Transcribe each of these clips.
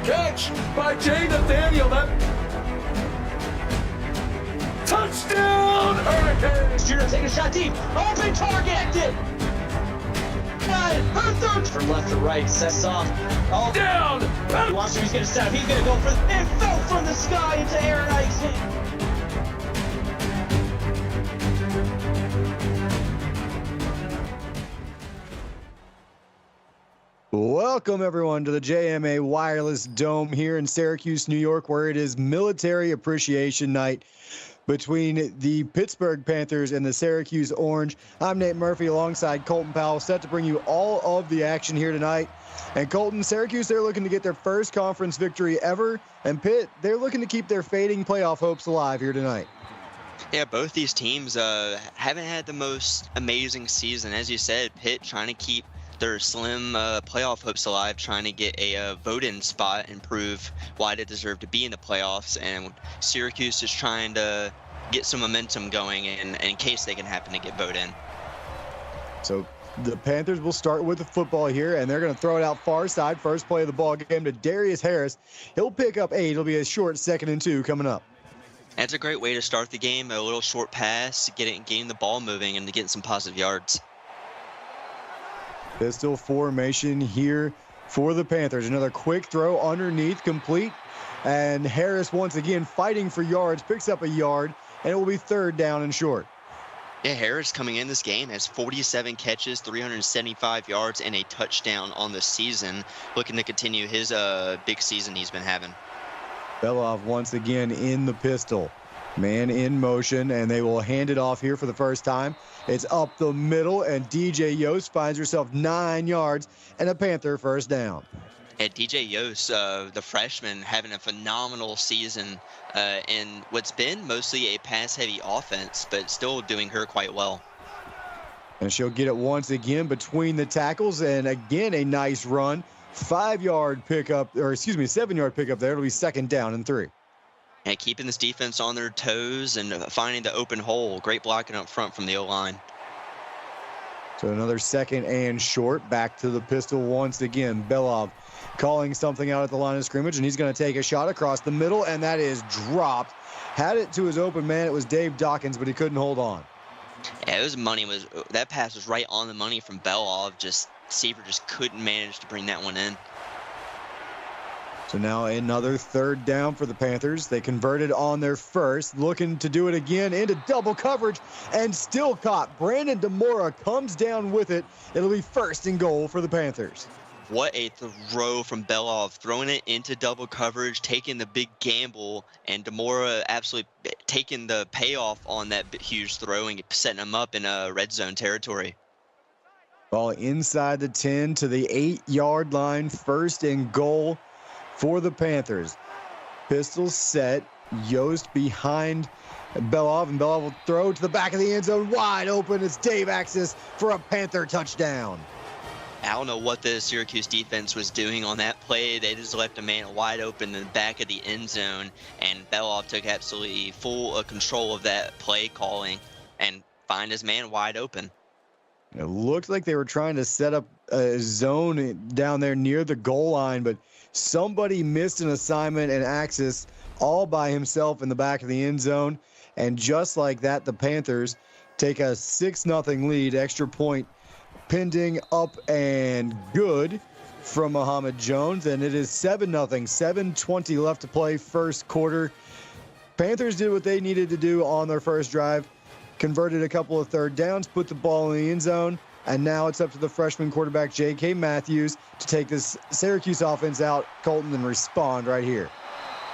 catch by Jay Nathaniel. Touchdown, Hurricanes! Junior taking a shot deep. Open target. Her third from left to right. Sets off. Oh, Down! watch him. He's going to set up. He's going to go for it. Fell from the sky into Aaron Ike's hand. Welcome, everyone, to the JMA Wireless Dome here in Syracuse, New York, where it is Military Appreciation Night between the Pittsburgh Panthers and the Syracuse Orange. I'm Nate Murphy alongside Colton Powell, set to bring you all of the action here tonight. And Colton, Syracuse, they're looking to get their first conference victory ever. And Pitt, they're looking to keep their fading playoff hopes alive here tonight. Yeah, both these teams haven't had the most amazing season. As you said, Pitt trying to keep their slim playoff hopes alive, trying to get a vote-in spot and prove why they deserve to be in the playoffs. And Syracuse is trying to get some momentum going in case they can happen to get voted in. So the Panthers will start with the football here, and they're going to throw it out far side. First play of the ball game to Darius Harris. He'll pick up 8. It'll be a short 2nd and 2 coming up. That's a great way to start the game. A little short pass, getting the ball moving and to get some positive yards. Pistol formation here for the Panthers. Another quick throw underneath, complete. And Harris once again fighting for yards, picks up a yard, and it will be 3rd down and short. Yeah, Harris coming in this game has 47 catches, 375 yards, and a touchdown on the season. Looking to continue his big season he's been having. Belov once again in the pistol. Man in motion, and they will hand it off here for the first time. It's up the middle, and DJ Yost finds herself 9 yards and a Panther first down. And DJ Yost, the freshman, having a phenomenal season in what's been mostly a pass-heavy offense, but still doing her quite well. And she'll get it once again between the tackles, and again a nice run. 7-yard pickup there. It'll be 2nd down and 3. And keeping this defense on their toes and finding the open hole. Great blocking up front from the O-line. So another 2nd and short. Back to the pistol once again. Belov calling something out at the line of scrimmage, and he's going to take a shot across the middle, and that is dropped. Had it to his open man. It was Dave Dawkins, but he couldn't hold on. Yeah, that pass was right on the money from Belov. Seaver just couldn't manage to bring that one in. So now another 3rd down for the Panthers. They converted on their first, looking to do it again into double coverage, and still caught. Brandon DeMora comes down with it. It'll be 1st and goal for the Panthers. What a throw from Belov, throwing it into double coverage, taking the big gamble, and DeMora absolutely taking the payoff on that huge throw and setting him up in a red zone territory. Ball inside the 10 to the 8-yard line, 1st and goal for the Panthers. Pistol set. Yost behind Belov, and Belov will throw to the back of the end zone. Wide open. It's Dave Axis for a Panther touchdown. I don't know what the Syracuse defense was doing on that play. They just left a man wide open in the back of the end zone, and Belov took absolutely full control of that play calling and find his man wide open. It looked like they were trying to set up a zone down there near the goal line, but somebody missed an assignment, and Axis all by himself in the back of the end zone. And just like that, the Panthers take a 6-0 lead. Extra point pending, up and good from Muhammad Jones. And it is 7-0, 7:20 left to play, first quarter. Panthers did what they needed to do on their first drive. Converted a couple of 3rd downs, put the ball in the end zone, and now it's up to the freshman quarterback, J.K. Matthews, to take this Syracuse offense out, Colton, and respond right here.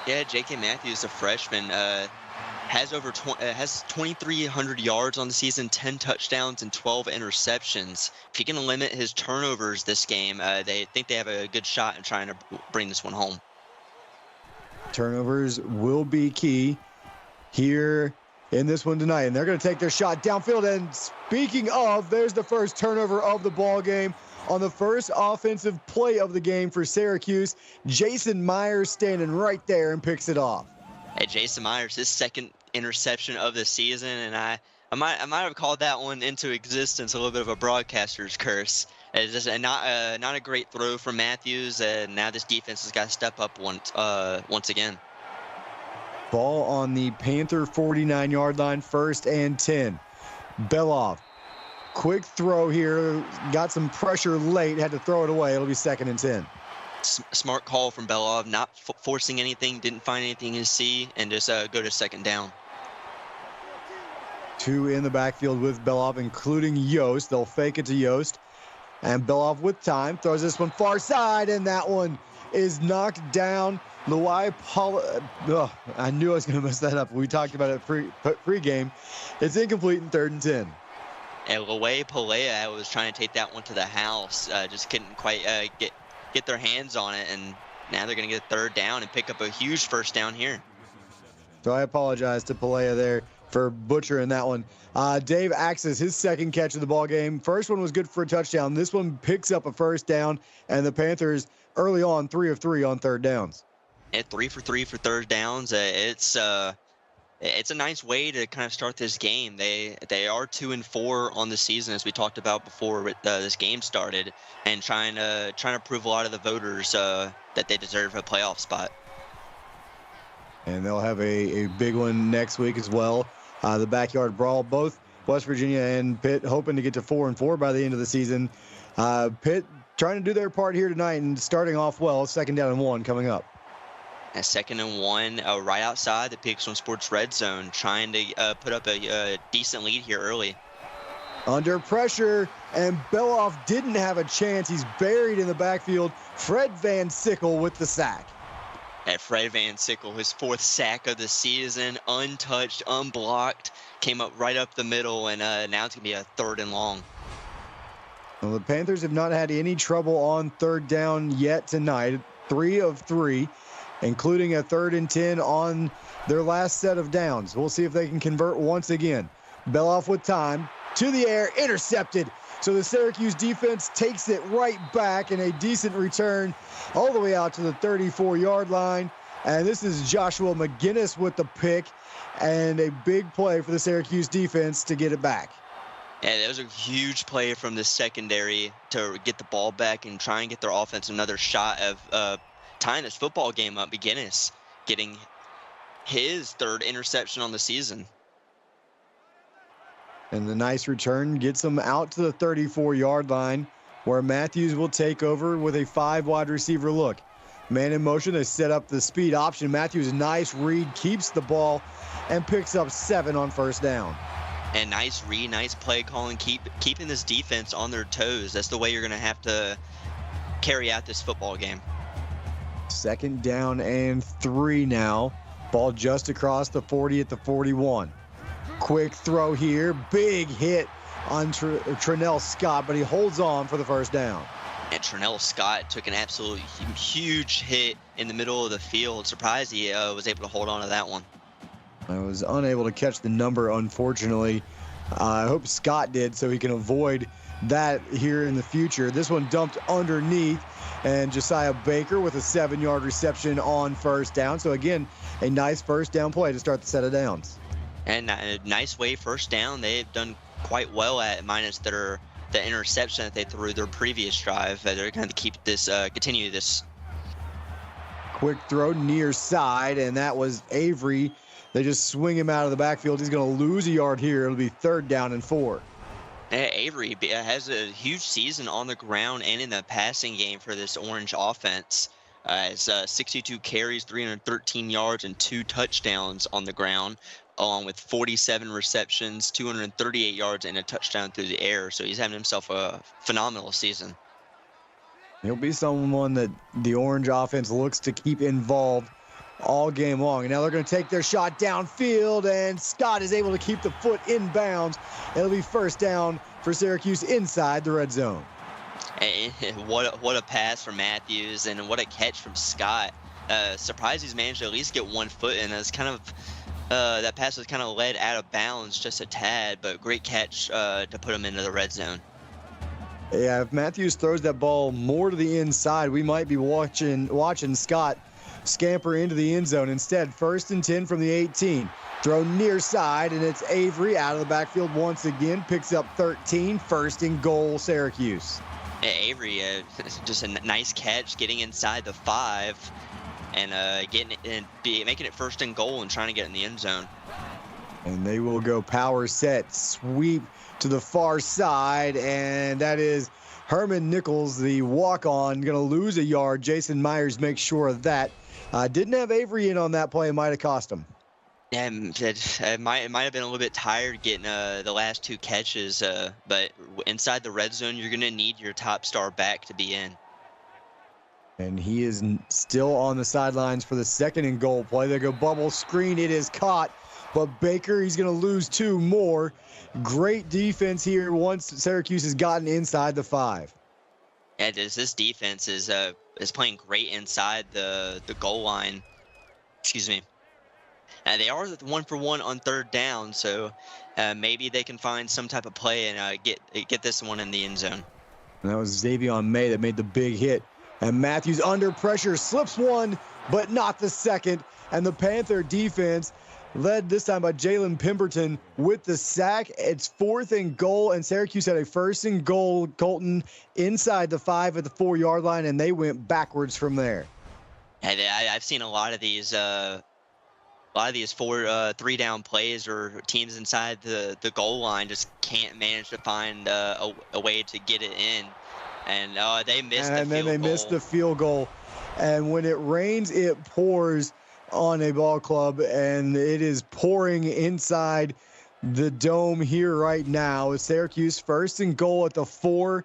Yeah, J.K. Matthews, a freshman, has 2,300 yards on the season, 10 touchdowns, and 12 interceptions. If he can limit his turnovers this game, they think they have a good shot in trying to bring this one home. Turnovers will be key here in this one tonight, and they're going to take their shot downfield. And speaking of, there's the first turnover of the ball game on the first offensive play of the game for Syracuse. Jason Myers standing right there and picks it off. Hey, Jason Myers, his 2nd interception of the season, and I might have called that one into existence a little bit of a broadcaster's curse. It's just not a great throw from Matthews, and now this defense has got to step up once again. Ball on the Panther 49-yard line, 1st and 10. Beloff, quick throw here, got some pressure late, had to throw it away. It'll be 2nd and 10. Smart call from Belov, not forcing anything, didn't find anything in C, and just go to 2nd down. 2 in the backfield with Belov, including Yost. They'll fake it to Yost. And Belov with time throws this one far side, and that one is knocked down. I knew I was going to mess that up. We talked about it pre-game. It's incomplete in 3rd and 10. And Loay Pelea was trying to take that one to the house, just couldn't quite get their hands on it, and now they're going to get 3rd down and pick up a huge 1st down here. So I apologize to Pelea there for butchering that one. Dave Axis, his 2nd catch of the ball game. First one was good for a touchdown. This one picks up a 1st down, and the Panthers early on 3 of 3 on 3rd downs. At 3 for 3 for 3rd downs, it's a nice way to kind of start this game. They are 2-4 on the season, as we talked about before this game started, and trying to prove a lot of the voters that they deserve a playoff spot. And they'll have a big one next week as well. The backyard brawl, both West Virginia and Pitt hoping to get to 4-4 by the end of the season. Pitt trying to do their part here tonight and starting off well. 2nd down and 1 coming up. At 2nd and 1, right outside the Pix One Sports red zone, trying to put up a decent lead here early. Under pressure, and Beloff didn't have a chance. He's buried in the backfield. Fred Van Sickle with the sack. At Fred Van Sickle, his 4th sack of the season, untouched, unblocked, came up right up the middle, and now it's going to be a 3rd and long. Well, the Panthers have not had any trouble on 3rd down yet tonight. 3 of 3, including a 3rd and 10 on their last set of downs. We'll see if they can convert once again. Beloff with time, to the air, intercepted. So the Syracuse defense takes it right back in a decent return all the way out to the 34-yard line. And this is Joshua McGinnis with the pick, and a big play for the Syracuse defense to get it back. Yeah, that was a huge play from the secondary to get the ball back and try and get their offense another shot of tying this football game up. McGinnis getting his 3rd interception on the season. And the nice return gets them out to the 34-yard line, where Matthews will take over with a 5 wide receiver look. Man in motion, they set up the speed option. Matthews, nice read, keeps the ball, and picks up 7 on 1st down. And nice read, nice play calling, keeping this defense on their toes. That's the way you're going to have to carry out this football game. 2nd down and 3 now. Ball just across the 40 at the 41. Quick throw here, big hit on Trinell Scott, but he holds on for the 1st down. And Trinell Scott took an absolute huge hit in the middle of the field. Surprised he was able to hold on to that one. I was unable to catch the number, unfortunately. I hope Scott did so he can avoid that here in the future. This one dumped underneath, and Josiah Baker with a 7-yard reception on 1st down. So again, a nice 1st down play to start the set of downs. And a nice way 1st down. They've done quite well at, minus the interception that they threw their previous drive. They're going to continue this. Quick throw near side, and that was Avery. They just swing him out of the backfield. He's going to lose a yard here. It'll be 3rd down and 4. Avery has a huge season on the ground and in the passing game for this Orange offense. Has 62 carries, 313 yards, and 2 touchdowns on the ground, along with 47 receptions, 238 yards, and a touchdown through the air. So he's having himself a phenomenal season. He'll be someone that the Orange offense looks to keep involved all game long. And now they're going to take their shot downfield, and Scott is able to keep the foot in bounds. It'll be 1st down for Syracuse inside the red zone. And what a pass from Matthews, and what a catch from Scott. Surprised he's managed to at least get 1 foot in. That's kind of that pass was kind of led out of bounds just a tad, but great catch to put him into the red zone. Yeah, if Matthews throws that ball more to the inside, we might be watching Scott scamper into the end zone. Instead, 1st and 10 from the 18. Throw near side, and it's Avery out of the backfield once again. Picks up 13. 1st and goal, Syracuse. Avery, just a nice catch, getting inside the 5, and getting it and making it 1st and goal and trying to get in the end zone. And they will go power set, sweep to the far side, and that is Herman Nichols, the walk-on, going to lose a yard. Jason Myers makes sure of that. Didn't have Avery in on that play. It might have cost him. Yeah, it might have been a little bit tired getting the last 2 catches, but inside the red zone, you're going to need your top star back to be in. And he is still on the sidelines for the 2nd and goal play. They go bubble screen. It is caught. But Baker, he's going to lose 2 more. Great defense here once Syracuse has gotten inside the 5. Yeah, this defense is playing great inside the goal line. Excuse me. They are 1-for-1 on 3rd down, so maybe they can find some type of play and get this one in the end zone. And that was Xavion May that made the big hit. And Matthews under pressure, slips one, but not the second. And the Panther defense, led this time by Jalen Pemberton, with the sack. It's 4th and goal, and Syracuse had a 1st and goal. Colton inside the 5 at the 4-yard line, and they went backwards from there. And I've seen a lot of these 3-down plays or teams inside the goal line just can't manage to find a way to get it in, and they missed the field goal. And then they missed the field goal. And when it rains, it pours on a ball club, and it is pouring inside the dome here right now. Syracuse 1st and goal at the 4,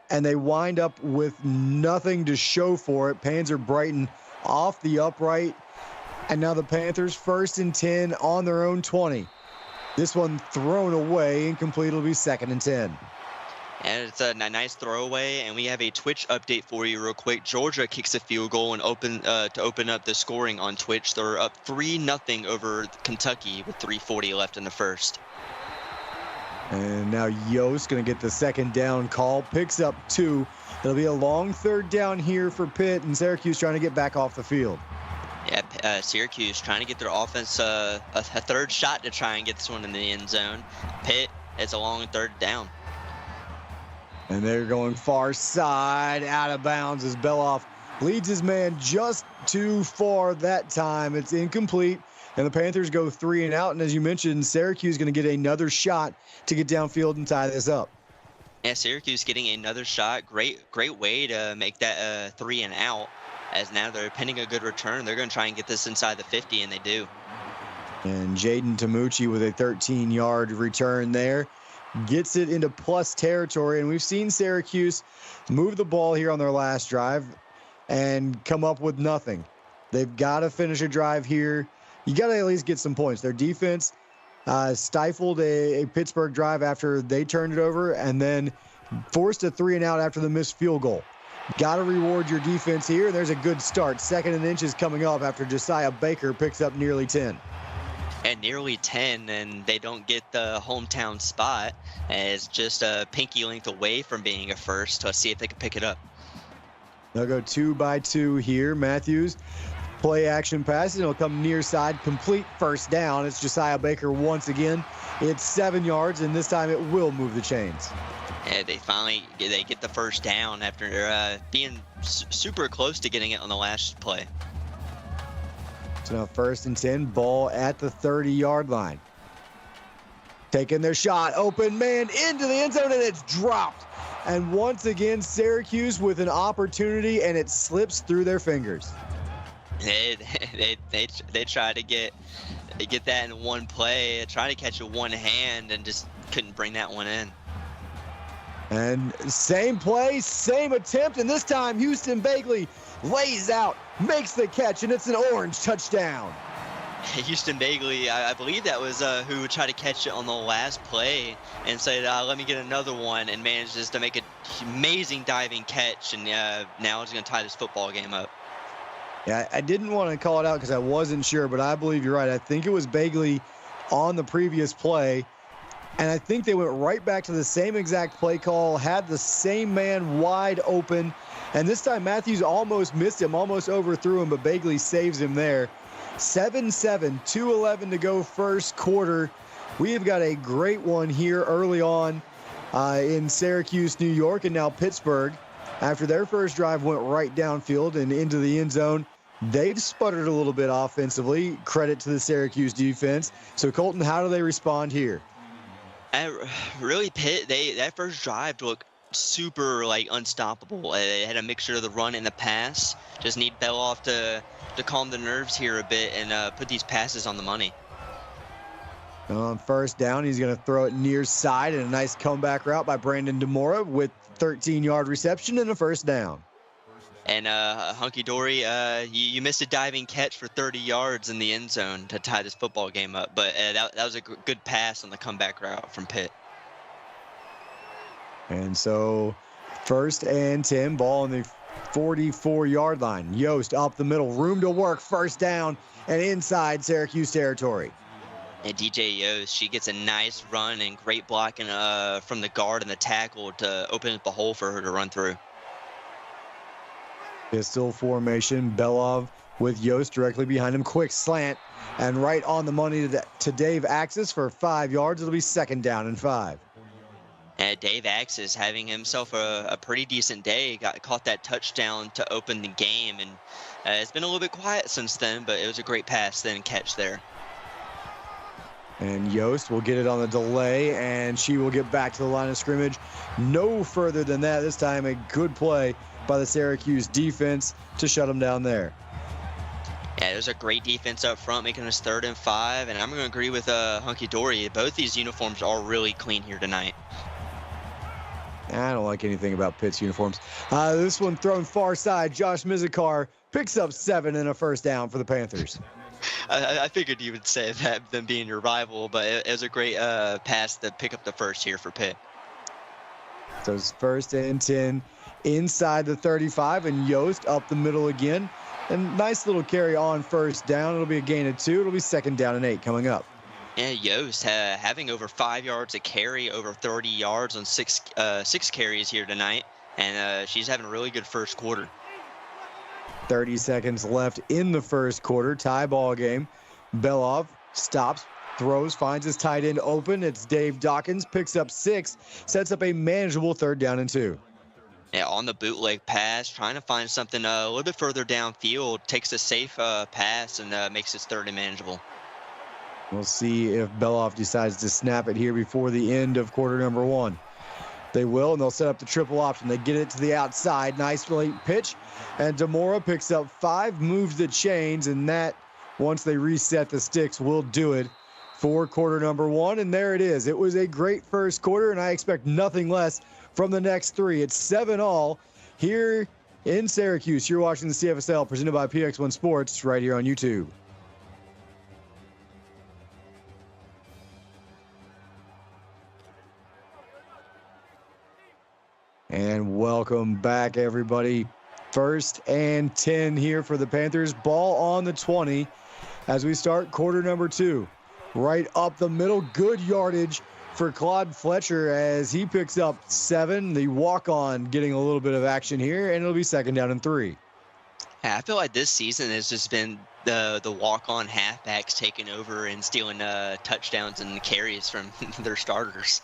and they wind up with nothing to show for it. Panzer Brighton off the upright, and now the Panthers 1st and 10 on their own 20. This one thrown away, incomplete. It'll be 2nd and 10. And it's a nice throwaway, and we have a Twitch update for you real quick. Georgia kicks a field goal and to open up the scoring on Twitch. They're up 3-0 over Kentucky with 3:40 left in the 1st. And now Yost going to get the 2nd down call, picks up 2. It'll be a long 3rd down here for Pitt, and Syracuse trying to get back off the field. Yeah, Syracuse trying to get their offense a 3rd shot to try and get this one in the end zone. Pitt, it's a long 3rd down. And they're going far side, out of bounds as Beloff leads his man just too far that time. It's incomplete, and the Panthers go 3 and out. And as you mentioned, Syracuse is going to get another shot to get downfield and tie this up. Yeah, Syracuse getting another shot. Great way to make that 3 and out, as now they're pinning a good return. They're going to try and get this inside the 50, and they do. And Jaden Tamucci with a 13-yard return there. Gets it into plus territory, and we've seen Syracuse move the ball here on their last drive and come up with nothing. They've got to finish a drive here. You got to at least get some points. Their defense stifled a Pittsburgh drive after they turned it over, and then forced a 3 and out after the missed field goal. Got to reward your defense here. There's a good start. 2nd and inches coming up after Josiah Baker picks up nearly 10. At nearly 10, and they don't get the hometown spot. It's just a pinky length away from being a 1st. Let's see if they can pick it up. They'll go 2 by 2 here. Matthews, play action pass. It'll come near side, complete 1st down. It's Josiah Baker once again. It's 7 yards, and this time it will move the chains. Yeah, they get the 1st down after being super close to getting it on the last play. So now 1st and 10, ball at the 30-yard line. Taking their shot, open man into the end zone, and it's dropped. And once again, Syracuse with an opportunity, and it slips through their fingers. They try to get that in one play, try to catch it one hand, and just couldn't bring that one in. And same play, same attempt, and this time Houston Bagley lays out, makes the catch, and it's an orange touchdown. Houston Bagley, I believe that was who tried to catch it on the last play and said, let me get another one, and manages to make an amazing diving catch, and now he's going to tie this football game up. Yeah, I didn't want to call it out because I wasn't sure, but I believe you're right. I think it was Bagley on the previous play, and I think they went right back to the same exact play call, had the same man wide open, and this time Matthews almost missed him, almost overthrew him, but Bagley saves him there. 7-7, 2:11 to go 1st quarter. We have got a great one here early on. in Syracuse, New York, and now Pittsburgh. After their first drive went right downfield and into the end zone, they've sputtered a little bit offensively. Credit to the Syracuse defense. So, Colton, how do they respond here? Really, Pitt, that first drive looked super unstoppable. They had a mixture of the run and the pass. Just need Beloff to calm the nerves here a bit and put these passes on the money. On first down, he's going to throw it near side, and a nice comeback route by Brandon Demora with 13-yard reception and a first down. And Hunky Dory, you missed a diving catch for 30 yards in the end zone to tie this football game up, but that was a good pass on the comeback route from Pitt. And so, 1st and 10, ball on the 44-yard line. Yost up the middle, room to work, first down, and inside Syracuse territory. And DJ Yost, she gets a nice run and great blocking from the guard and the tackle to open up a hole for her to run through. Pistol formation, Belov with Yost directly behind him. Quick slant and right on the money to Dave Axis for 5 yards. It'll be 2nd down and 5. And Dave Axis having himself a pretty decent day. Caught that touchdown to open the game, and it's been a little bit quiet since then, but it was a great pass then catch there. And Yost will get it on the delay, and she will get back to the line of scrimmage. No further than that. This time a good play by the Syracuse defense to shut them down there. Yeah, there's a great defense up front making us 3rd and 5, and I'm going to agree with Hunky Dory. Both these uniforms are really clean here tonight. I don't like anything about Pitt's uniforms. This one thrown far side. Josh Mizikar picks up 7 and a first down for the Panthers. I figured you would say that, them being your rival, but it was a great pass to pick up the first here for Pitt. So it's 1st and 10 inside the 35, and Yost up the middle again. And nice little carry on first down. It'll be a gain of 2. It'll be 2nd down and 8 coming up. Yeah, Yost having over 5 yards a carry, over 30 yards on six carries here tonight, and she's having a really good first quarter. 30 seconds left in the first quarter. Tie ball game. Belov stops, throws, finds his tight end open. It's Dave Dawkins, picks up 6, sets up a manageable 3rd down and 2. Yeah, on the bootleg pass, trying to find something a little bit further downfield, takes a safe pass and makes it 3rd and manageable. We'll see if Beloff decides to snap it here before the end of quarter number 1. They will, and they'll set up the triple option. They get it to the outside. Nice late pitch. And Demora picks up 5, moves the chains, and that, once they reset the sticks, will do it for quarter number 1. And there it is. It was a great first quarter, and I expect nothing less from the next 3. It's 7-all here in Syracuse. You're watching the CFSL presented by PX1 Sports right here on YouTube. And welcome back, everybody. 1st and 10 here for the Panthers. Ball on the 20 as we start quarter number 2. Right up the middle, good yardage for Claude Fletcher as he picks up 7. The walk-on getting a little bit of action here, and it'll be 2nd down and 3. Yeah, I feel like this season has just been the walk-on halfbacks taking over and stealing touchdowns and carries from their starters.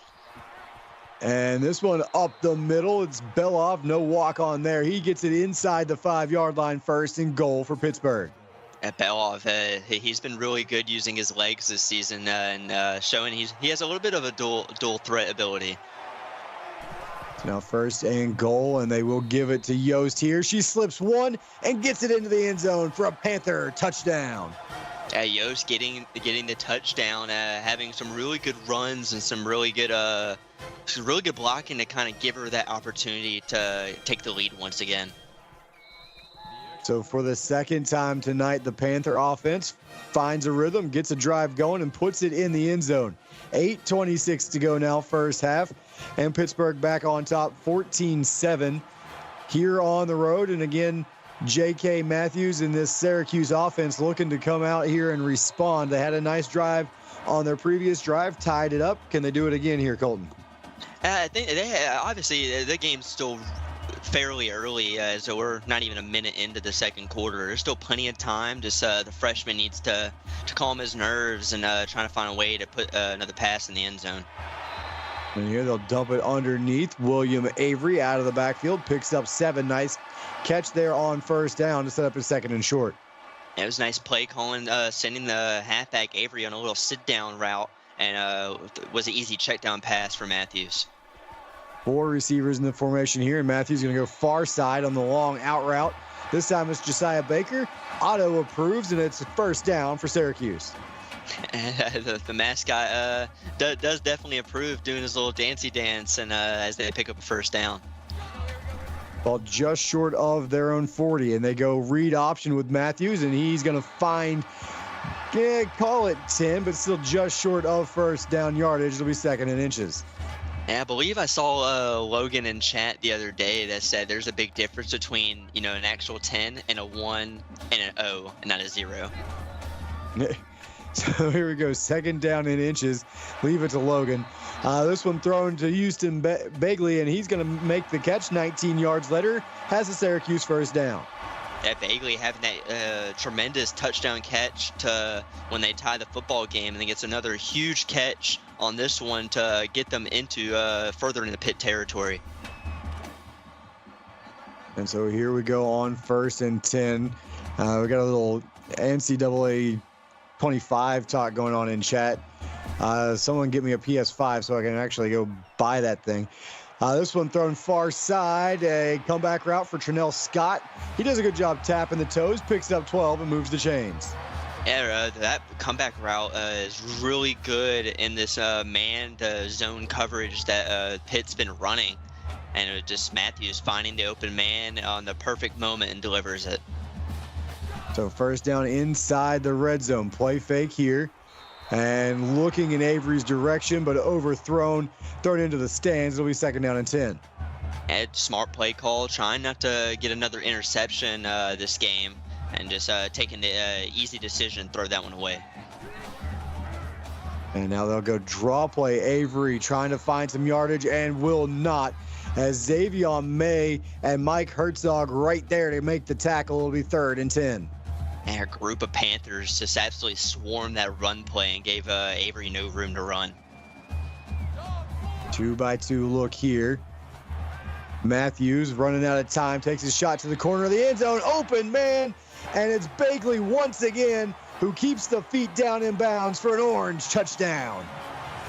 And this one up the middle, it's Beloff, no walk on there. He gets it inside the 5-yard line, 1st and goal for Pittsburgh. At Beloff, he's been really good using his legs this season and showing he has a little bit of a dual threat ability. Now 1st and goal, and they will give it to Yost here. She slips 1 and gets it into the end zone for a Panther touchdown. Yost getting the touchdown, having some really good runs and some really good blocking to kind of give her that opportunity to take the lead once again. So for the 2nd time tonight, the Panther offense finds a rhythm, gets a drive going, and puts it in the end zone. 8:26 to go now, first half, and Pittsburgh back on top, 14-7 here on the road. And again, J.K. Matthews and this Syracuse offense looking to come out here and respond. They had a nice drive on their previous drive, tied it up. Can they do it again here, Colton? I think obviously the game's still fairly early, so we're not even a minute into the second quarter. There's still plenty of time. Just the freshman needs to calm his nerves and trying to find a way to put another pass in the end zone. And here they'll dump it underneath. William Avery out of the backfield, picks up 7. Nice catch there on first down to set up his 2nd and short. It was a nice play calling, sending the halfback Avery on a little sit-down route, and was an easy check-down pass for Matthews. 4 receivers in the formation here, and Matthews going to go far side on the long out route. This time it's Josiah Baker. Otto approves, and it's first down for Syracuse. The mascot does definitely approve doing his little dancey dance, and as they pick up a first down. Ball just short of their own 40, and they go read option with Matthews, and he's going to find, call it 10, but still just short of first down yardage. It'll be 2nd and inches. Yeah, I believe I saw Logan in chat the other day that said there's a big difference between, an actual 10 and a 1 and an O, and not a 0. So here we go, 2nd down in inches. Leave it to Logan. This one thrown to Houston Bagley, and he's going to make the catch. 19 yards later, has a Syracuse first down. Yeah, Bagley having that tremendous touchdown catch to when they tie the football game, and then gets another huge catch on this one to get them into further into Pitt territory. And so here we go on 1st and 10. We got a little NCAA 25 talk going on in chat. Someone get me a PS5 so I can actually go buy that thing. This one thrown far side, a comeback route for Trinell Scott. He does a good job tapping the toes, picks up 12 and moves the chains. Yeah, that comeback route is really good in this manned zone coverage that Pitt's been running. And it just Matthews finding the open man on the perfect moment and delivers it. So first down inside the red zone. Play fake here. And looking in Avery's direction, but overthrown, thrown into the stands. It'll be 2nd down and 10. And smart play call, trying not to get another interception this game, and just taking the easy decision, throw that one away. And now they'll go draw play. Avery trying to find some yardage and will not, as Xavier May and Mike Herzog right there to make the tackle. It'll be 3rd and 10. And a group of Panthers just absolutely swarmed that run play and gave Avery no room to run. 2-by-2 look here. Matthews running out of time, takes his shot to the corner of the end zone. Open man, and it's Bagley once again who keeps the feet down in bounds for an Orange touchdown.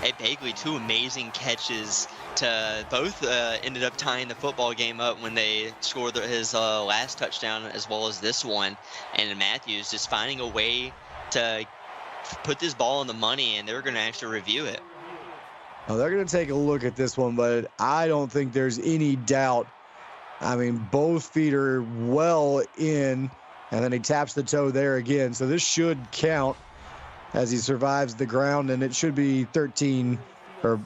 Hey, Bagley, 2 amazing catches to both ended up tying the football game up when they scored his last touchdown as well as this one. And Matthews just finding a way to put this ball on the money, and they're going to actually review it. Well, they're going to take a look at this one, but I don't think there's any doubt. I mean, both feet are well in, and then he taps the toe there again. So this should count as he survives the ground, and it should be 13, and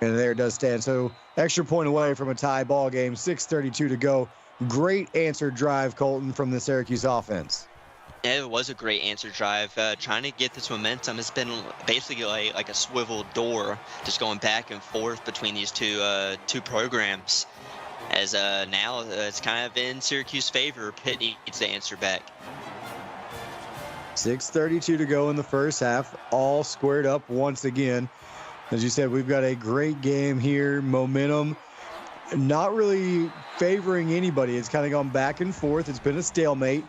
there it does stand. So extra point away from a tie ball game, 6:32 to go. Great answer drive, Colton, from the Syracuse offense. Yeah, it was a great answer drive. Trying to get this momentum has been basically like a swivel door, just going back and forth between these two programs. As now it's kind of in Syracuse favor. Pitt needs to answer back. 6:32 to go in the first half, all squared up once again. As you said, we've got a great game here. Momentum not really favoring anybody. It's kind of gone back and forth. It's been a stalemate.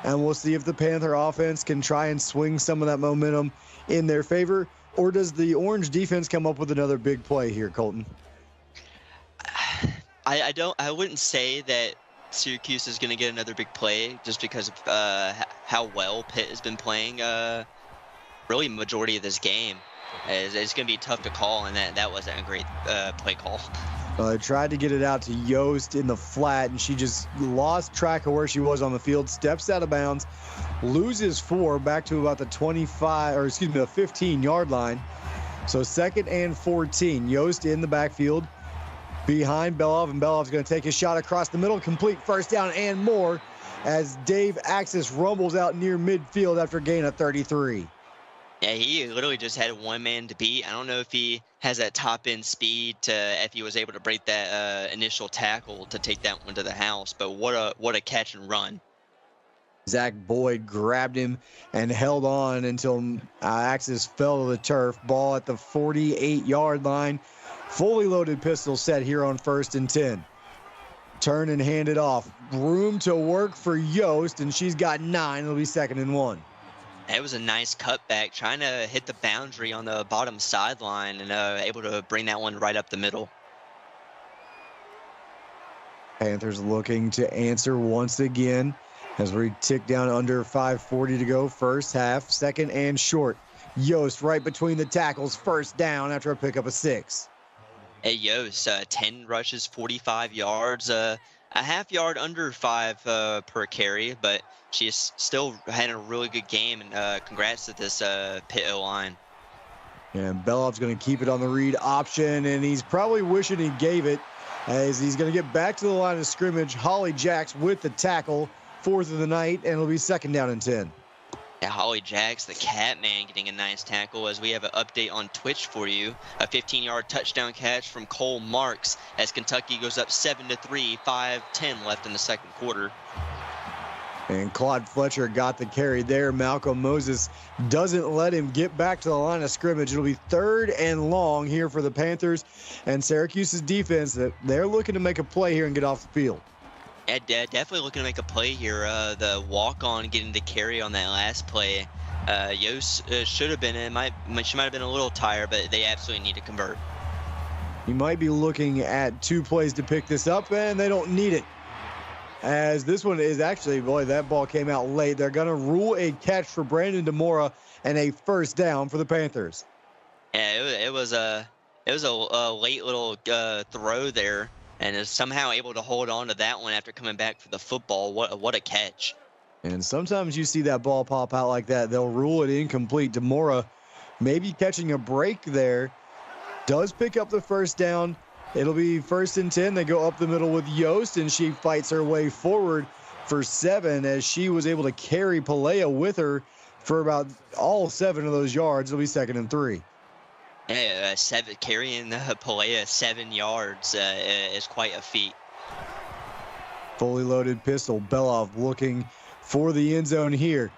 And we'll see if the Panther offense can try and swing some of that momentum in their favor. Or does the Orange defense come up with another big play here, Colton? I wouldn't say that Syracuse is going to get another big play just because of how well Pitt has been playing really majority of this game. It's going to be tough to call, and that wasn't a great play call. I tried to get it out to Yost in the flat, and she just lost track of where she was on the field, steps out of bounds, loses 4 back to about the 15-yard line. So 2nd and 14. Yost in the backfield behind Belov, and Belov's going to take his shot across the middle, complete first down and more as Dave Axis rumbles out near midfield after a gain of 33. Yeah, he literally just had one man to beat. I don't know if he has that top-end speed if he was able to break that initial tackle to take that one to the house, but what a catch and run. Zach Boyd grabbed him and held on until Axis fell to the turf. Ball at the 48-yard line. Fully loaded pistol set here on 1st and 10. Turn and hand it off. Room to work for Yost, and she's got 9. It'll be 2nd and 1. It was a nice cutback, trying to hit the boundary on the bottom sideline and able to bring that one right up the middle. Panthers looking to answer once again as we tick down under 5:40 to go. First half, 2nd and short. Yost right between the tackles, 1st down after a pickup of 6. Hey, Yost, 10 rushes, 45 yards, a half yard under 5 per carry, but she's still had a really good game, and congrats to this Pitt O-line. And Belov's going to keep it on the read option, and he's probably wishing he gave it as he's going to get back to the line of scrimmage. Holly Jacks with the tackle, 4th of the night, and it'll be 2nd down and 10. Yeah, Holly Jacks, the Catman, getting a nice tackle as we have an update on Twitch for you. A 15-yard touchdown catch from Cole Marks as Kentucky goes up 7-3, 5:10 left in the 2nd quarter. And Claude Fletcher got the carry there. Malcolm Moses doesn't let him get back to the line of scrimmage. It'll be 3rd and long here for the Panthers. And Syracuse's defense, they're looking to make a play here and get off the field. Yeah, definitely looking to make a play here. The walk-on getting the carry on that last play. Yost should have been in. She might have been a little tired, but they absolutely need to convert. You might be looking at 2 plays to pick this up, and they don't need it. As this one is actually, boy, that ball came out late. They're going to rule a catch for Brandon DeMora and a 1st down for the Panthers. Yeah, it was a late little throw there, and is somehow able to hold on to that one after coming back for the football. What a catch. And sometimes you see that ball pop out like that. They'll rule it incomplete. DeMora maybe catching a break there. Does pick up the 1st down. It'll be 1st and 10. They go up the middle with Yost, and she fights her way forward for 7 as she was able to carry Palea with her for about all 7 of those yards. It'll be 2nd and 3. Yeah, carrying Palea 7 yards is quite a feat. Fully loaded pistol. Belov looking for the end zone here.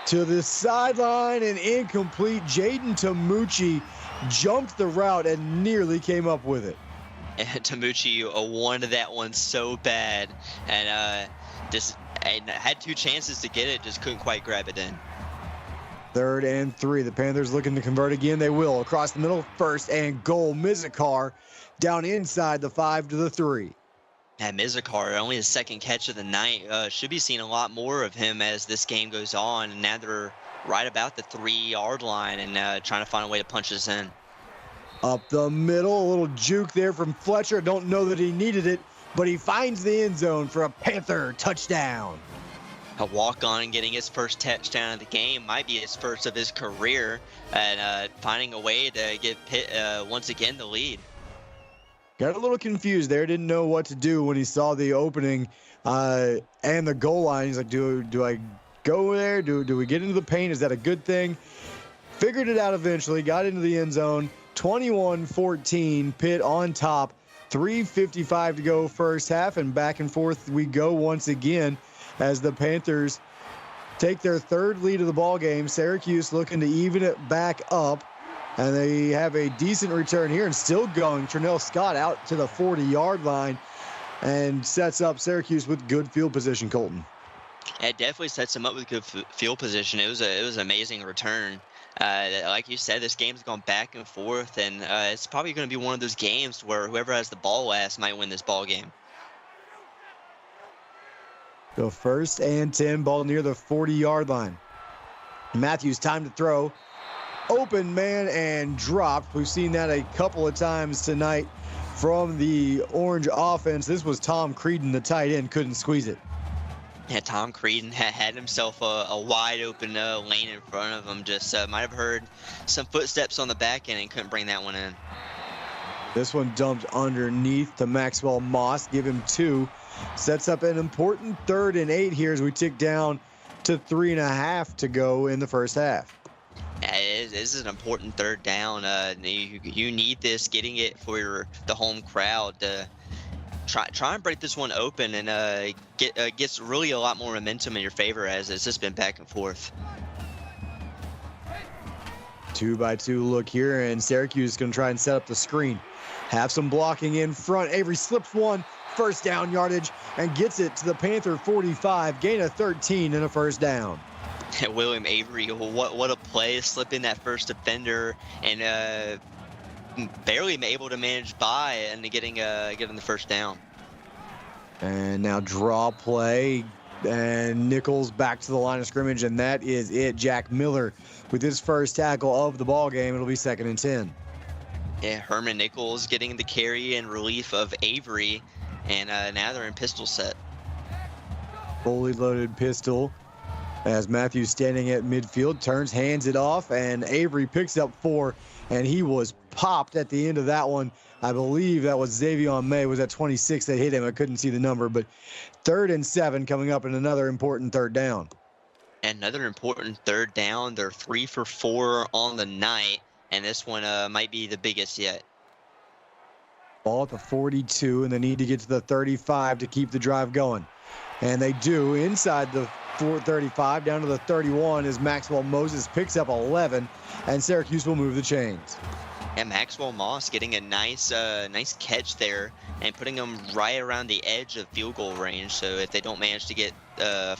To the sideline and incomplete. Jaden Tamucci jumped the route and nearly came up with it. And Tamucci wanted that one so bad, and had 2 chances to get it, just couldn't quite grab it in. 3rd and 3. The Panthers looking to convert again. They will. Across the middle, 1st and goal. Mizikar down inside the 5 to the 3. And Mizikar, only his 2nd catch of the night. Should be seeing a lot more of him as this game goes on. And now they're right about the 3-yard line and trying to find a way to punch this in. Up the middle, a little juke there from Fletcher. Don't know that he needed it, but he finds the end zone for a Panther touchdown. A walk-on and getting his 1st touchdown of the game, might be his 1st of his career, and finding a way to give Pitt once again the lead. Got a little confused there, didn't know what to do when he saw the opening and the goal line. He's like, do I go there? Do we get into the paint? Is that a good thing? Figured it out eventually, got into the end zone. 21-14, Pitt on top. 3:55 to go 1st half, and back and forth we go once again as the Panthers take their 3rd lead of the ball game. Syracuse looking to even it back up, and they have a decent return here and still going. Trinell Scott out to the 40-yard line and sets up Syracuse with good field position, Colton. It definitely sets them up with good field position. It was an amazing return. Like you said, this game's gone back and forth, and it's probably going to be one of those games where whoever has the ball last might win this ball game. So 1st and 10, ball near the 40-yard line. Matthews time to throw. Open man and dropped. We've seen that a couple of times tonight from the Orange offense. This was Tom Creedon, the tight end, couldn't squeeze it. Yeah, Tom Creedon had himself a wide open lane in front of him. Just might have heard some footsteps on the back end and couldn't bring that one in. This one dumped underneath to Maxwell Moss. Give him 2. Sets up an important 3rd and 8 here as we tick down to 3.5 to go in the 1st half. Yeah, this is an important 3rd down. You need this, getting it for the home crowd to try and break this one open and gets really a lot more momentum in your favor as it's just been back and forth. 2-by-2 look here, and Syracuse is going to try and set up the screen. Have some blocking in front. Avery slips one, first down yardage, and gets it to the Panther 45, gain of 13 and a first down. William Avery, what a play, slipping that first defender and barely able to manage by and getting the first down. And now draw play, and Nichols back to the line of scrimmage, and that is it. Jack Miller with his first tackle of the ball game. It'll be 2nd and 10. Yeah, Herman Nichols getting the carry and relief of Avery, and now they're in pistol set. Fully loaded pistol as Matthews standing at midfield, turns, hands it off, and Avery picks up 4, and he was popped at the end of that one. I believe that was Xavier May, was at 26 that hit him. I couldn't see the number, but 3rd and 7 coming up in another important 3rd down. Another important 3rd down. They're 3 for 4 on the night, and this one might be the biggest yet. Ball at the 42, and they need to get to the 35 to keep the drive going. And they do inside the 35 down to the 31 as Maxwell Moses picks up 11, and Syracuse will move the chains. And Maxwell Moss getting a nice catch there and putting them right around the edge of field goal range. So if they don't manage to get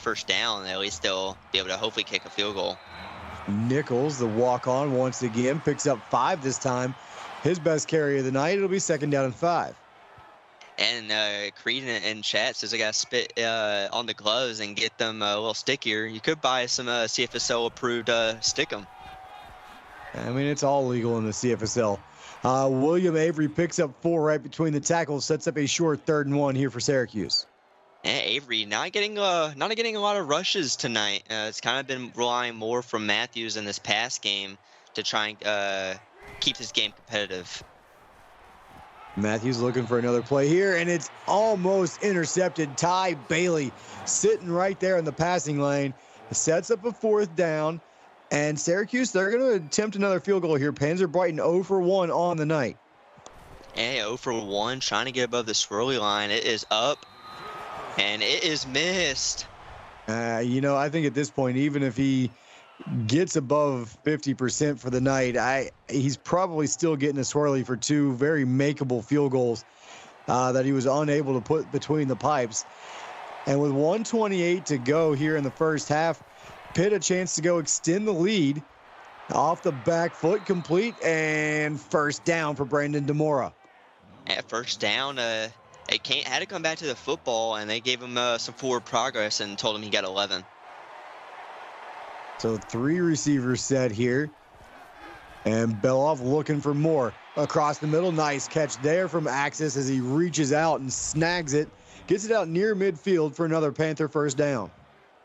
first down, at least they'll be able to hopefully kick a field goal. Nichols, the walk-on, once again picks up 5 this time. His best carry of the night. It'll be 2nd down and 5. And Creed in chat says I got to spit on the gloves and get them a little stickier. You could buy some CFSL approved Stickum. I mean, it's all legal in the CFSL. William Avery picks up 4 right between the tackles, sets up a short 3rd and 1 here for Syracuse. And Avery not getting a lot of rushes tonight. It's kind of been relying more from Matthews in this past game to try and keep this game competitive. Matthews looking for another play here, and it's almost intercepted. Ty Bailey sitting right there in the passing lane. Sets up a 4th down, and Syracuse, they're going to attempt another field goal here. Panzer Brighton 0 for 1 on the night. Hey, 0 for 1, trying to get above the swirly line. It is up, and it is missed. I think at this point, even if he gets above 50% for the night, he's probably still getting a swirly for 2 very makeable field goals that he was unable to put between the pipes. And with 1:28 to go here in the first half, Pitt a chance to go extend the lead. Off the back foot, complete, and first down for Brandon DeMora. At first down, had to come back to the football, and they gave him some forward progress and told him he got 11. So 3 receivers set here. And Beloff looking for more. Across the middle, nice catch there from Axis as he reaches out and snags it. Gets it out near midfield for another Panther first down.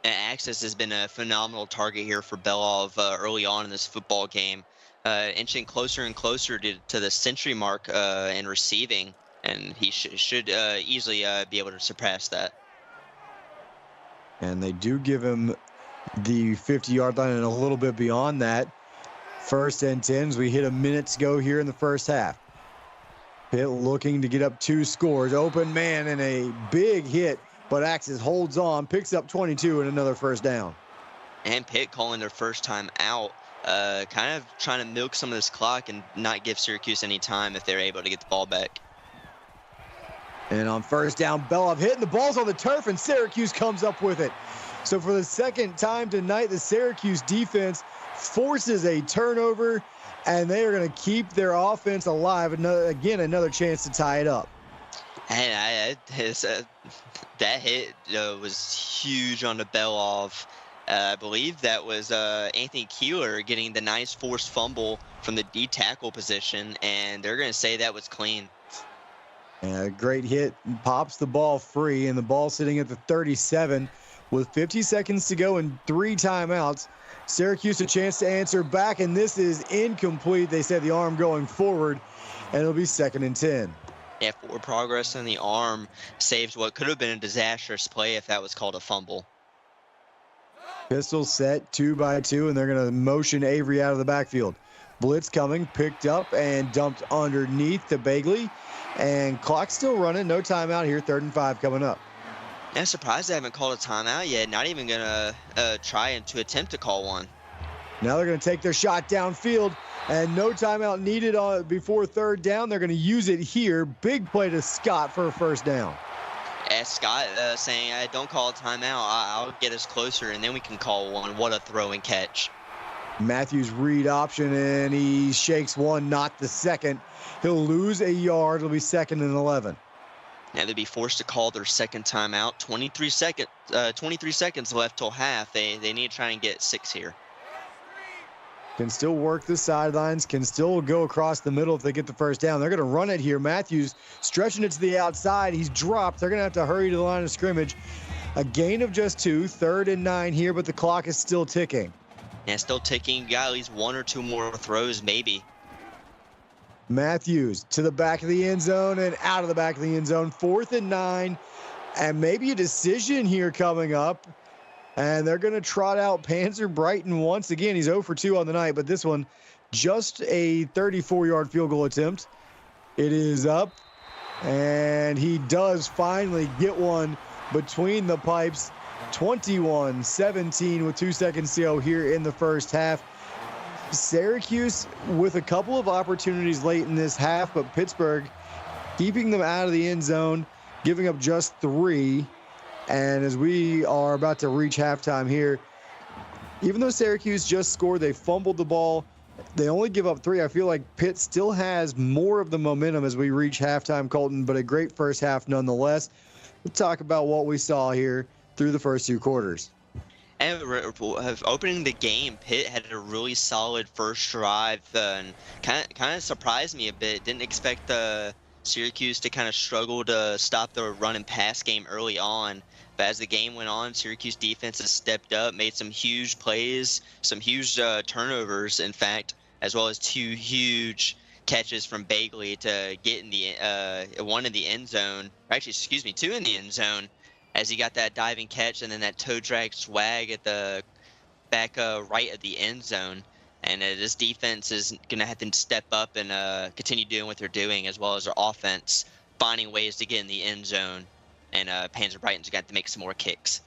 And Axis has been a phenomenal target here for Belov early on in this football game. Inching closer and closer to the century mark in receiving. And he should easily be able to surpass that. And they do give him the 50-yard line and a little bit beyond that. 1st and 10s. We hit a minute to go here in the first half. Pitt looking to get up 2 scores. Open man and a big hit, but Axis holds on, picks up 22 and another first down. And Pitt calling their first time out, kind of trying to milk some of this clock and not give Syracuse any time if they're able to get the ball back. And on first down, Belov hitting the balls on the turf, and Syracuse comes up with it. So for the second time tonight, the Syracuse defense forces a turnover, and they are going to keep their offense alive. Another chance to tie it up. And that hit was huge on the Belov. I believe that was Anthony Keeler getting the nice forced fumble from the D tackle position, and they're going to say that was clean. And a great hit, pops the ball free, and the ball sitting at the 37 with 50 seconds to go and 3 timeouts. Syracuse a chance to answer back, and this is incomplete. They said the arm going forward, and it'll be 2nd and 10. Yeah, forward progress in the arm saves what could have been a disastrous play if that was called a fumble. Pistol set 2-by-2, and they're going to motion Avery out of the backfield. Blitz coming, picked up and dumped underneath to Bagley. And clock's still running. No timeout here. 3rd and 5 coming up. I'm surprised they haven't called a timeout yet. Not even going to try to attempt to call one. Now they're going to take their shot downfield, and no timeout needed before 3rd down. They're going to use it here. Big play to Scott for a 1st down. Scott saying, don't call a timeout. I'll get us closer, and then we can call one. What a throw and catch. Matthews read option, and he shakes one, not the second. He'll lose a yard. It'll be 2nd and 11. Now they'll be forced to call their 2nd timeout. 23 seconds left till half. They need to try and get 6 here. Can still work the sidelines, can still go across the middle if they get the 1st down. They're going to run it here. Matthews stretching it to the outside. He's dropped. They're going to have to hurry to the line of scrimmage. A gain of just 2, 3rd and 9 here, but the clock is still ticking. Yeah, still ticking. Got at least 1 or 2 more throws, maybe. Matthews to the back of the end zone and out of the back of the end zone. 4th and 9, and maybe a decision here coming up. And they're going to trot out Panzer Brighton once again. He's 0 for 2 on the night, but this one just a 34-yard field goal attempt. It is up, and he does finally get one between the pipes. 21-17 with 2 seconds to go here in the 1st half. Syracuse with a couple of opportunities late in this half, but Pittsburgh keeping them out of the end zone, giving up just 3. And as we are about to reach halftime here, even though Syracuse just scored, they fumbled the ball. They only give up 3. I feel like Pitt still has more of the momentum as we reach halftime, Colton, but a great 1st half nonetheless. We'll talk about what we saw here through the first 2 quarters. And opening the game, Pitt had a really solid first drive, and kind of surprised me a bit. Didn't expect Syracuse to kind of struggle to stop the run and pass game early on. But as the game went on, Syracuse defense has stepped up, made some huge plays, some huge turnovers, in fact, as well as 2 huge catches from Bagley to get in the one in the end zone. Actually, 2 in the end zone, as he got that diving catch and then that toe drag swag at the back right of the end zone. And this defense is going to have to step up and continue doing what they're doing, as well as their offense finding ways to get in the end zone. And Panzer Brighton's got to make some more kicks.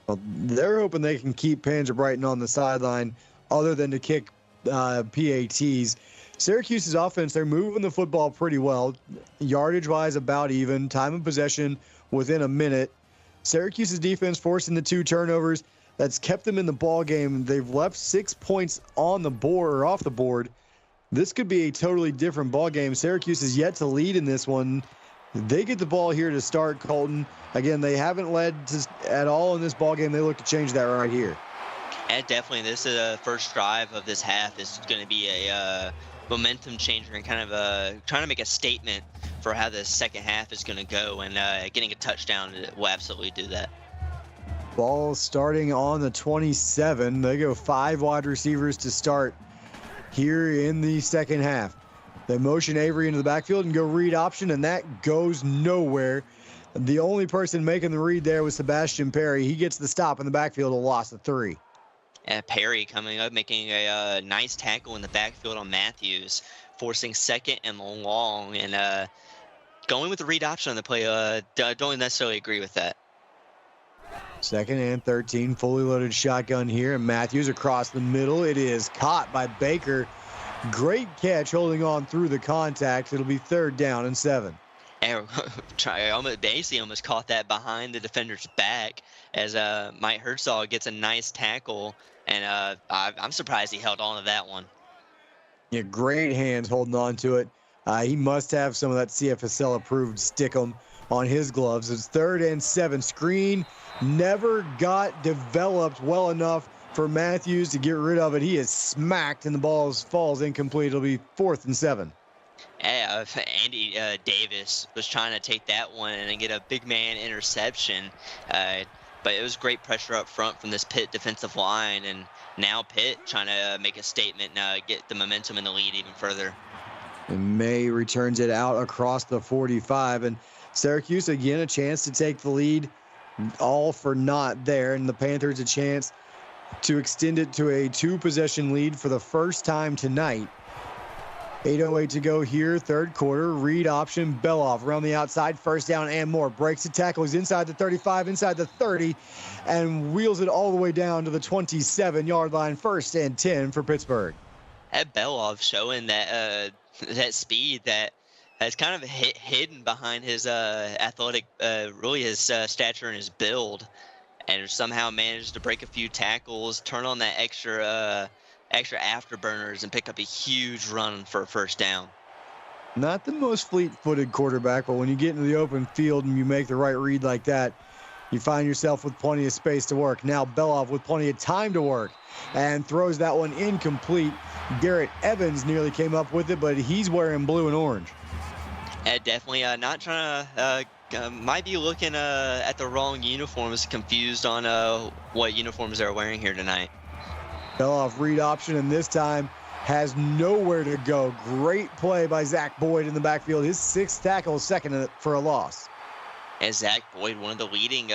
Well, they're hoping they can keep Panzer Brighton on the sideline other than to kick PATs. Syracuse's offense, they're moving the football pretty well. Yardage-wise, about even. Time of possession within a minute. Syracuse's defense forcing the 2 turnovers. That's kept them in the ball game. They've left 6 points on the board or off the board. This could be a totally different ball game. Syracuse is yet to lead in this one. They get the ball here to start, Colton. Again, they haven't led at all in this ball game. They look to change that right here. And definitely, this is the first drive of this half is going to be a momentum changer and kind of trying to make a statement for how the second half is going to go. And getting a touchdown will absolutely do that. Ball starting on the 27. They go 5 wide receivers to start here in the second half. They motion Avery into the backfield and go read option, and that goes nowhere. The only person making the read there was Sebastian Perry. He gets the stop in the backfield, a loss of 3. And Perry coming up, making a nice tackle in the backfield on Matthews, forcing 2nd and long, and going with the read option on the play. Don't necessarily agree with that. 2nd and 13, fully loaded shotgun here, and Matthews across the middle. It is caught by Baker. Great catch, holding on through the contact. It'll be 3rd down and 7. And basically almost caught that behind the defender's back as Mike Herzog gets a nice tackle, and I'm surprised he held on to that one. Yeah, great hands holding on to it. He must have some of that CFSL approved stickum on his gloves. It's 3rd and 7. Screen never got developed well enough for Matthews to get rid of it. He is smacked and the ball falls incomplete. It'll be 4th and 7. Yeah, Andy Davis was trying to take that one and get a big man interception. But it was great pressure up front from this Pitt defensive line. And now Pitt trying to make a statement and get the momentum in the lead even further. And May returns it out across the 45. And Syracuse, again, a chance to take the lead. All for naught there. And the Panthers a chance to extend it to a 2-possession lead for the first time tonight. 8:08 to go here, third quarter. Read option, Beloff around the outside, first down and more. Breaks the tackle, he's inside the 35, inside the 30, and wheels it all the way down to the 27-yard line. First and 10 for Pittsburgh. That Beloff showing that that speed that has kind of hidden behind his athletic, really his stature and his build, and somehow managed to break a few tackles, turn on that extra afterburners, and pick up a huge run for a first down. Not the most fleet-footed quarterback, but when you get into the open field and you make the right read like that, you find yourself with plenty of space to work. Now Beloff with plenty of time to work and throws that one incomplete. Garrett Evans nearly came up with it, but he's wearing blue and orange. Definitely not trying to, might be looking at the wrong uniforms, confused on what uniforms they're wearing here tonight. Beloff read option, and this time has nowhere to go. Great play by Zach Boyd in the backfield. His sixth tackle, second for a loss. And Zach Boyd, one of the leading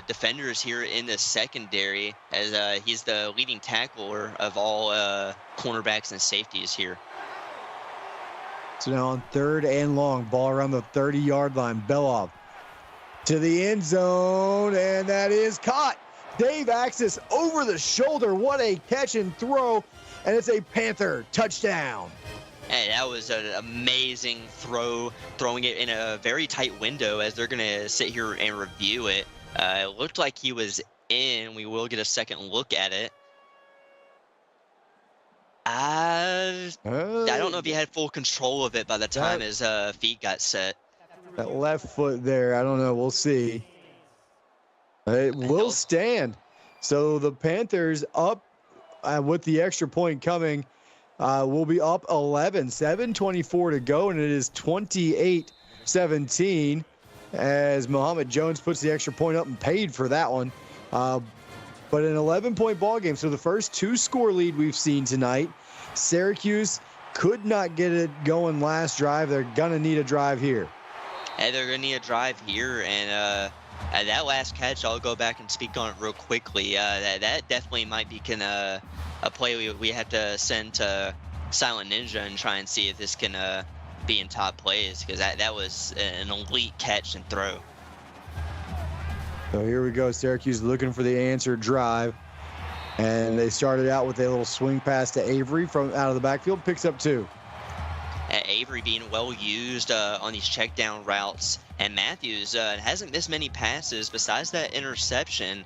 defenders here in the secondary, as he's the leading tackler of all cornerbacks and safeties here. So now on third and long, ball around the 30-yard line. Beloff to the end zone, and that is caught. Dave Axis over the shoulder. What a catch and throw, and it's a Panther touchdown. Hey, that was an amazing throw, throwing it in a very tight window as they're going to sit here and review it. It looked like he was in. We will get a second look at it. I don't know if he had full control of it by the time his feet got set. That left foot there, I don't know. We'll see. It will stand. So the Panthers up with the extra point coming. Will be up 11, 7:24 to go, and it is 28-17 as Mohamed Jones puts the extra point up and paid for that one. But an 11-point ball game. So the first two-score lead we've seen tonight. Syracuse could not get it going last drive. They're going to need a drive here. Hey, they're going to need a drive here, and that last catch, I'll go back and speak on it real quickly. That definitely might be a play we have to send to Silent Ninja and try and see if this can be in top plays, because that was an elite catch and throw. So here we go. Syracuse looking for the answer drive. And they started out with a little swing pass to Avery from out of the backfield. Picks up two. Avery being well used on these check down routes. And Matthews hasn't missed many passes besides that interception.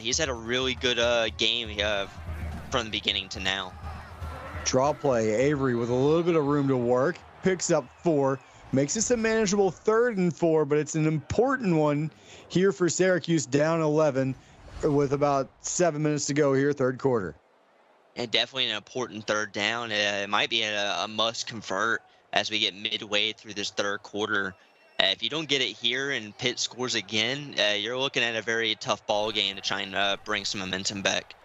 He's had a really good game from the beginning to now. Draw play. Avery with a little bit of room to work. Picks up four. Makes this a manageable 3rd and 4, but it's an important one here for Syracuse, down 11 with about 7 minutes to go here, third quarter. And definitely an important third down. It might be a must convert as we get midway through this third quarter. If you don't get it here and Pitt scores again, you're looking at a very tough ball game to try and bring some momentum back.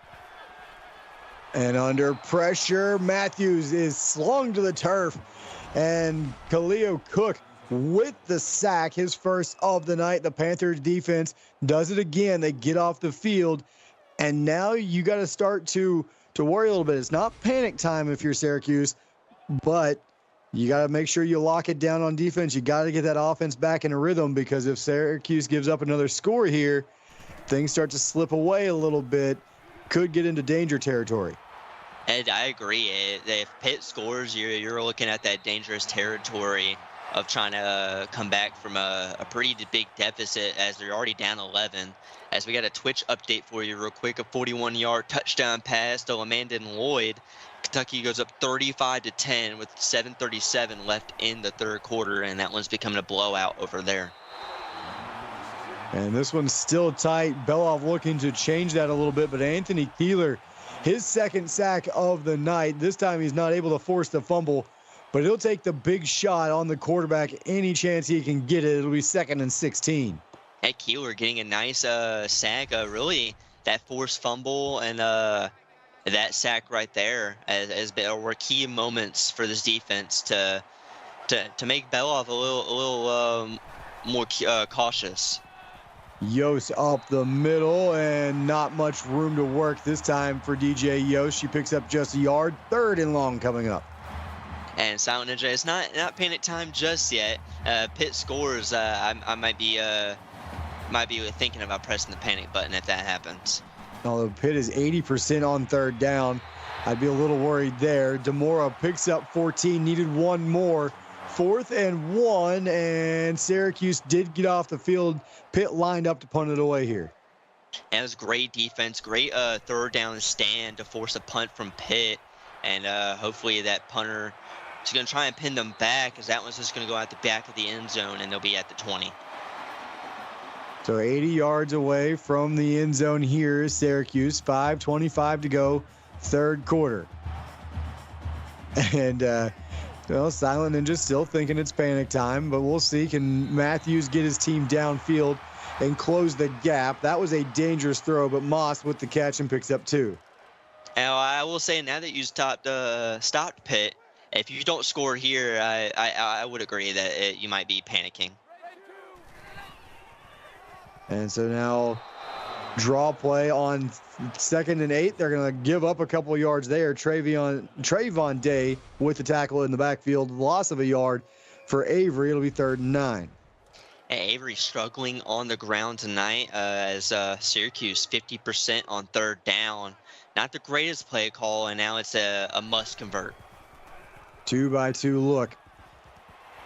And under pressure, Matthews is slung to the turf. And Khalil Cook with the sack, his first of the night. The Panthers defense does it again. They get off the field. And now you got to start to worry a little bit. It's not panic time if you're Syracuse, but you got to make sure you lock it down on defense. You got to get that offense back in a rhythm, because if Syracuse gives up another score here, things start to slip away a little bit. Could get into danger territory. And I agree. If Pitt scores, you're looking at that dangerous territory of trying to come back from a pretty big deficit, as they're already down 11. As we got a Twitch update for you real quick, a 41-yard touchdown pass to Amandon Lloyd. Kentucky goes up 35-10 with 7:37 left in the third quarter, and that one's becoming a blowout over there. And this one's still tight. Beloff looking to change that a little bit, but Anthony Keeler, his second sack of the night. This time he's not able to force the fumble, but he'll take the big shot on the quarterback any chance he can get it. It'll be 2nd and 16. At Keeler getting a nice sack, really that forced fumble and that sack right there were key moments for this defense to make Beloff a little more cautious. Yost up the middle, and not much room to work this time for DJ Yost. She picks up just a yard. 3rd and long coming up. And Silent Ninja, it's not panic time just yet. Pitt scores. I might be thinking about pressing the panic button if that happens. Although Pitt is 80% on third down, I'd be a little worried there. Demora picks up 14, needed one more. 4th and 1, and Syracuse did get off the field. Pitt lined up to punt it away here. And it was great defense, great third down stand to force a punt from Pitt. And hopefully that punter is going to try and pin them back, because that one's just going to go out the back of the end zone, and they'll be at the 20. So 80 yards away from the end zone here is Syracuse. 5:25 to go, third quarter. And, well, Silent Ninja still thinking it's panic time, but we'll see. Can Matthews get his team downfield and close the gap? That was a dangerous throw, but Moss with the catch and picks up 2. Now, I will say, now that you stopped Pitt, if you don't score here, I would agree that you might be panicking. And so now draw play on 2nd and 8. They're going to give up a couple of yards there. Trayvon Day with the tackle in the backfield. Loss of a yard for Avery. It'll be 3rd and 9. Avery struggling on the ground tonight as Syracuse 50% on third down. Not the greatest play call, and now it's a must convert. 2-by-2 look.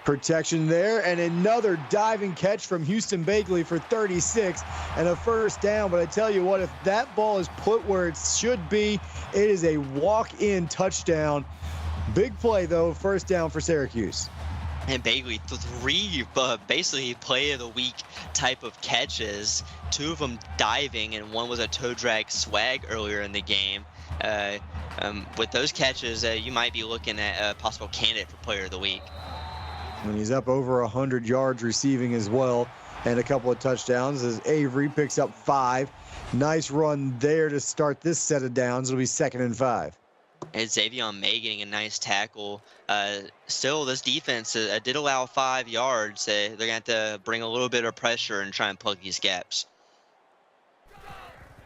Protection there, and another diving catch from Houston Bagley for 36 and a first down. But I tell you what, if that ball is put where it should be, it is a walk-in touchdown. Big play, though, first down for Syracuse. And Bagley, 3 basically play of the week type of catches, 2 of them diving, and 1 was a toe drag swag earlier in the game. With those catches, you might be looking at a possible candidate for player of the week. And he's up over 100 yards receiving as well, and a couple of touchdowns as Avery picks up 5. Nice run there to start this set of downs. It'll be 2nd and 5. And Xavion May getting a nice tackle. Still, this defense did allow 5 yards. They're going to have to bring a little bit of pressure and try and plug these gaps.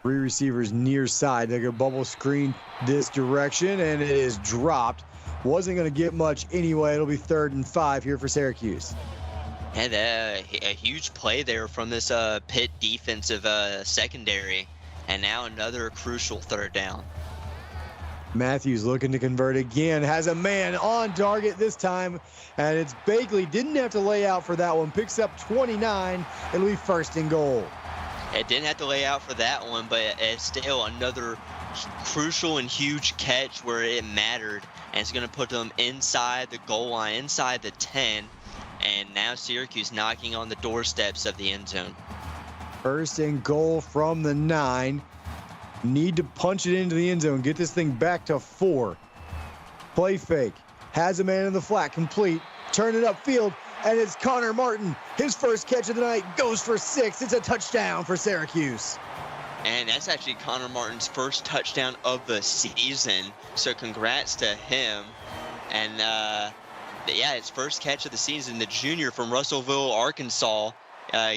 3 receivers near side. They go bubble screen this direction, and it is dropped. Wasn't going to get much anyway. It'll be 3rd and 5 here for Syracuse. And a huge play there from this Pitt defensive secondary. And now another crucial 3rd down. Matthews looking to convert again. Has a man on target this time. And it's Bagley. Didn't have to lay out for that one. Picks up 29. It'll be 1st and goal. It didn't have to lay out for that one, but it's still another crucial and huge catch where it mattered. And it's going to put them inside the goal line, inside the 10. And now Syracuse knocking on the doorsteps of the end zone. 1st and goal from the 9. Need to punch it into the end zone. Get this thing back to 4. Play fake. Has a man in the flat. Complete. Turn it upfield. And it's Connor Martin. His first catch of the night goes for 6. It's a touchdown for Syracuse. And that's actually Connor Martin's first touchdown of the season. So congrats to him. And yeah, his first catch of the season, the junior from Russellville, Arkansas,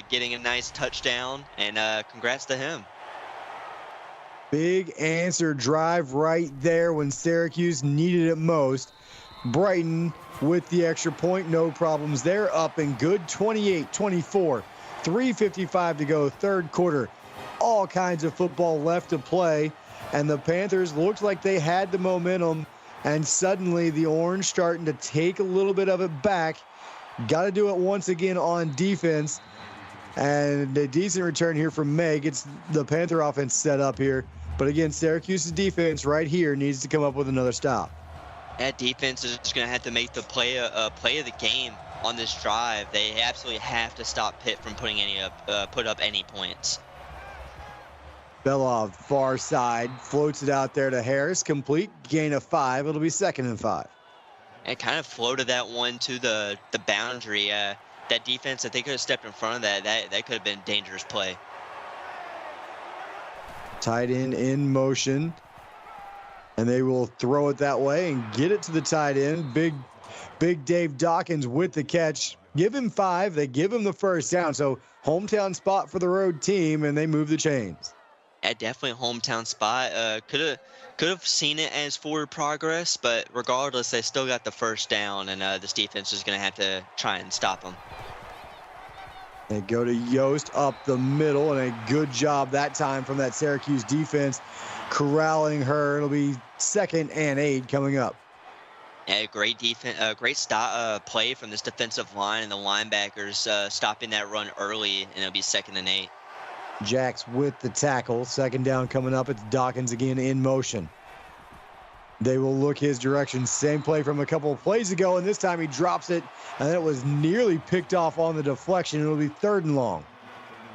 getting a nice touchdown. And congrats to him. Big answer drive right there when Syracuse needed it most. Brighton with the extra point, no problems there. Up and good, 28-24. 3:55 to go, 3rd quarter. All kinds of football left to play, and the Panthers looked like they had the momentum, and suddenly the Orange starting to take a little bit of it back. Got to do it once again on defense, and a decent return here from Meg. It's the Panther offense set up here, but again, Syracuse's defense right here needs to come up with another stop. That defense is just going to have to make the play of the game on this drive. They absolutely have to stop Pitt from put up any points. Belov, far side, floats it out there to Harris. Complete, gain of 5. It'll be 2nd and 5. And kind of floated that one to the boundary. That defense, if they could have stepped in front of that could have been a dangerous play. Tight end in motion. And they will throw it that way and get it to the tight end. Big Dave Dawkins with the catch. Give him 5. They give him the first down. So hometown spot for the road team, and they move the chains. Definitely a hometown spot. Could have seen it as forward progress, but regardless, they still got the first down, and this defense is going to have to try and stop them. They go to Yost up the middle, and a good job that time from that Syracuse defense corralling her. It'll be 2nd and 8 coming up. Yeah, great defense, great stop play from this defensive line and the linebackers stopping that run early, and it'll be 2nd and 8. Jacks with the tackle. 2nd down coming up. It's Dawkins again in motion. They will look his direction. Same play from a couple of plays ago, and this time he drops it, and it was nearly picked off on the deflection. It'll be 3rd and long.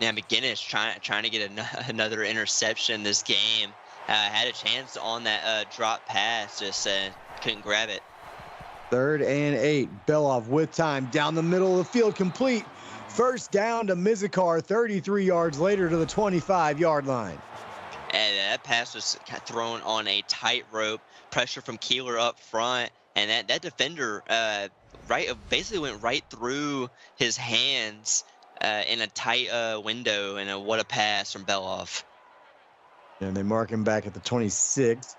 Yeah, McGinnis trying to get another interception this game. Had a chance on that drop pass, just couldn't grab it. 3rd and 8. Belov with time down the middle of the field, complete. 1st down to Mizikar, 33 yards later to the 25-yard line. And that pass was thrown on a tight rope. Pressure from Keeler up front, and that defender basically went right through his hands in a tight window, and what a pass from Belov. And they mark him back at the 26.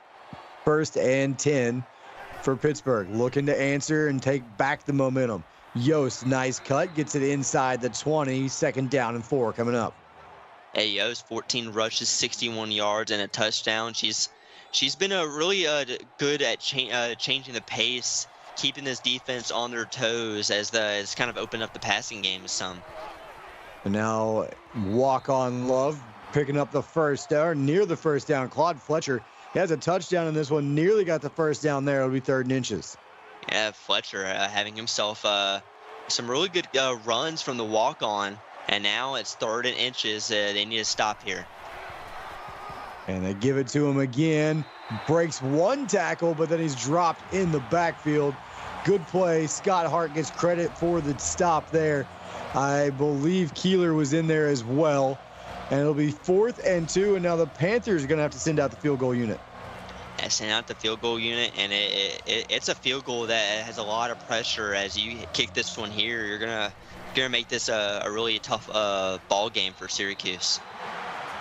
1st and 10 for Pittsburgh. Looking to answer and take back the momentum. Yost, nice cut, gets it inside the 20. 2nd down and 4 coming up. Hey, Yost, 14 rushes, 61 yards, and a touchdown. She's been really good at changing the pace, keeping this defense on their toes as it's kind of opened up the passing game some. And now walk-on Love picking up the first down, near the first down. Claude Fletcher, he has a touchdown in this one, nearly got the first down there. It'll be 3rd and inches. Yeah, Fletcher having himself some really good runs from the walk-on, and now it's 3rd and inches. They need to stop here. And they give it to him again. Breaks one tackle, but then he's dropped in the backfield. Good play. Scott Hart gets credit for the stop there. I believe Keeler was in there as well. And it'll be 4th and 2, and now the Panthers are going to have to send out the field goal unit. Yeah, send out the field goal unit, and it's a field goal that has a lot of pressure. As you kick this one here, you're gonna make this a really tough ball game for Syracuse.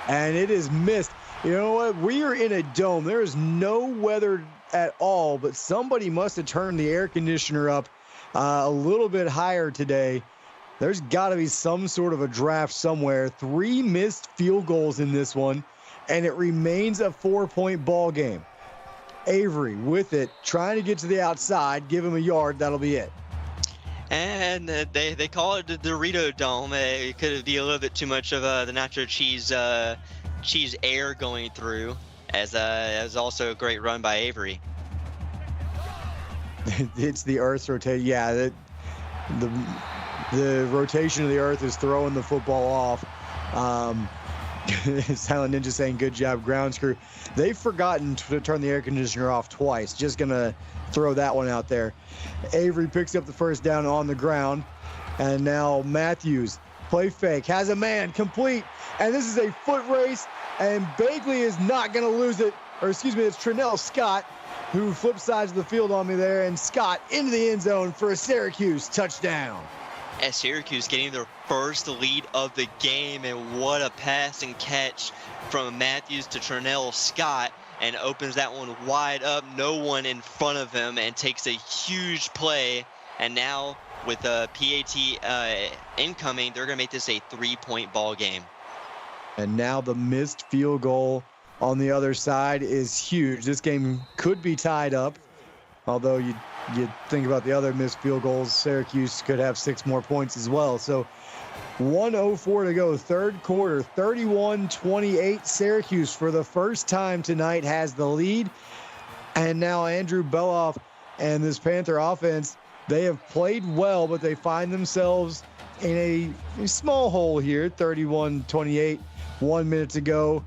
And it is missed. You know what? We are in a dome. There is no weather at all, but somebody must have turned the air conditioner up a little bit higher today. There's got to be some sort of a draft somewhere. 3 missed field goals in this one, and it remains a 4-point ball game. Avery with it, trying to get to the outside, give him a yard, that'll be it. And they call it the Dorito Dome. It could be a little bit too much of the nacho cheese air going through, as also a great run by Avery. It's the Earth's rotation. Yeah, the rotation of the Earth is throwing the football off. Silent Ninja saying good job, grounds crew. They've forgotten to turn the air conditioner off twice. Just gonna throw that one out there. Avery picks up the first down on the ground, and now Matthews, play fake, has a man, complete, and this is a foot race, and Bagley is not gonna lose it, or excuse me, it's Trinell Scott who flipped sides of the field on me there, and Scott into the end zone for a Syracuse touchdown. As Syracuse getting their first lead of the game, and what a pass and catch from Matthews to Trinell Scott, and opens that one wide up, no one in front of him, and takes a huge play. And now with PAT incoming, they're going to make this a 3-point ball game. And now the missed field goal on the other side is huge. This game could be tied up, although you think about the other missed field goals, Syracuse could have 6 more points as well. So 1:04 to go, 3rd quarter, 31-28. Syracuse for the first time tonight has the lead. And now Andrew Belov and this Panther offense, they have played well, but they find themselves in a small hole here, 31-28, 1 minute to go.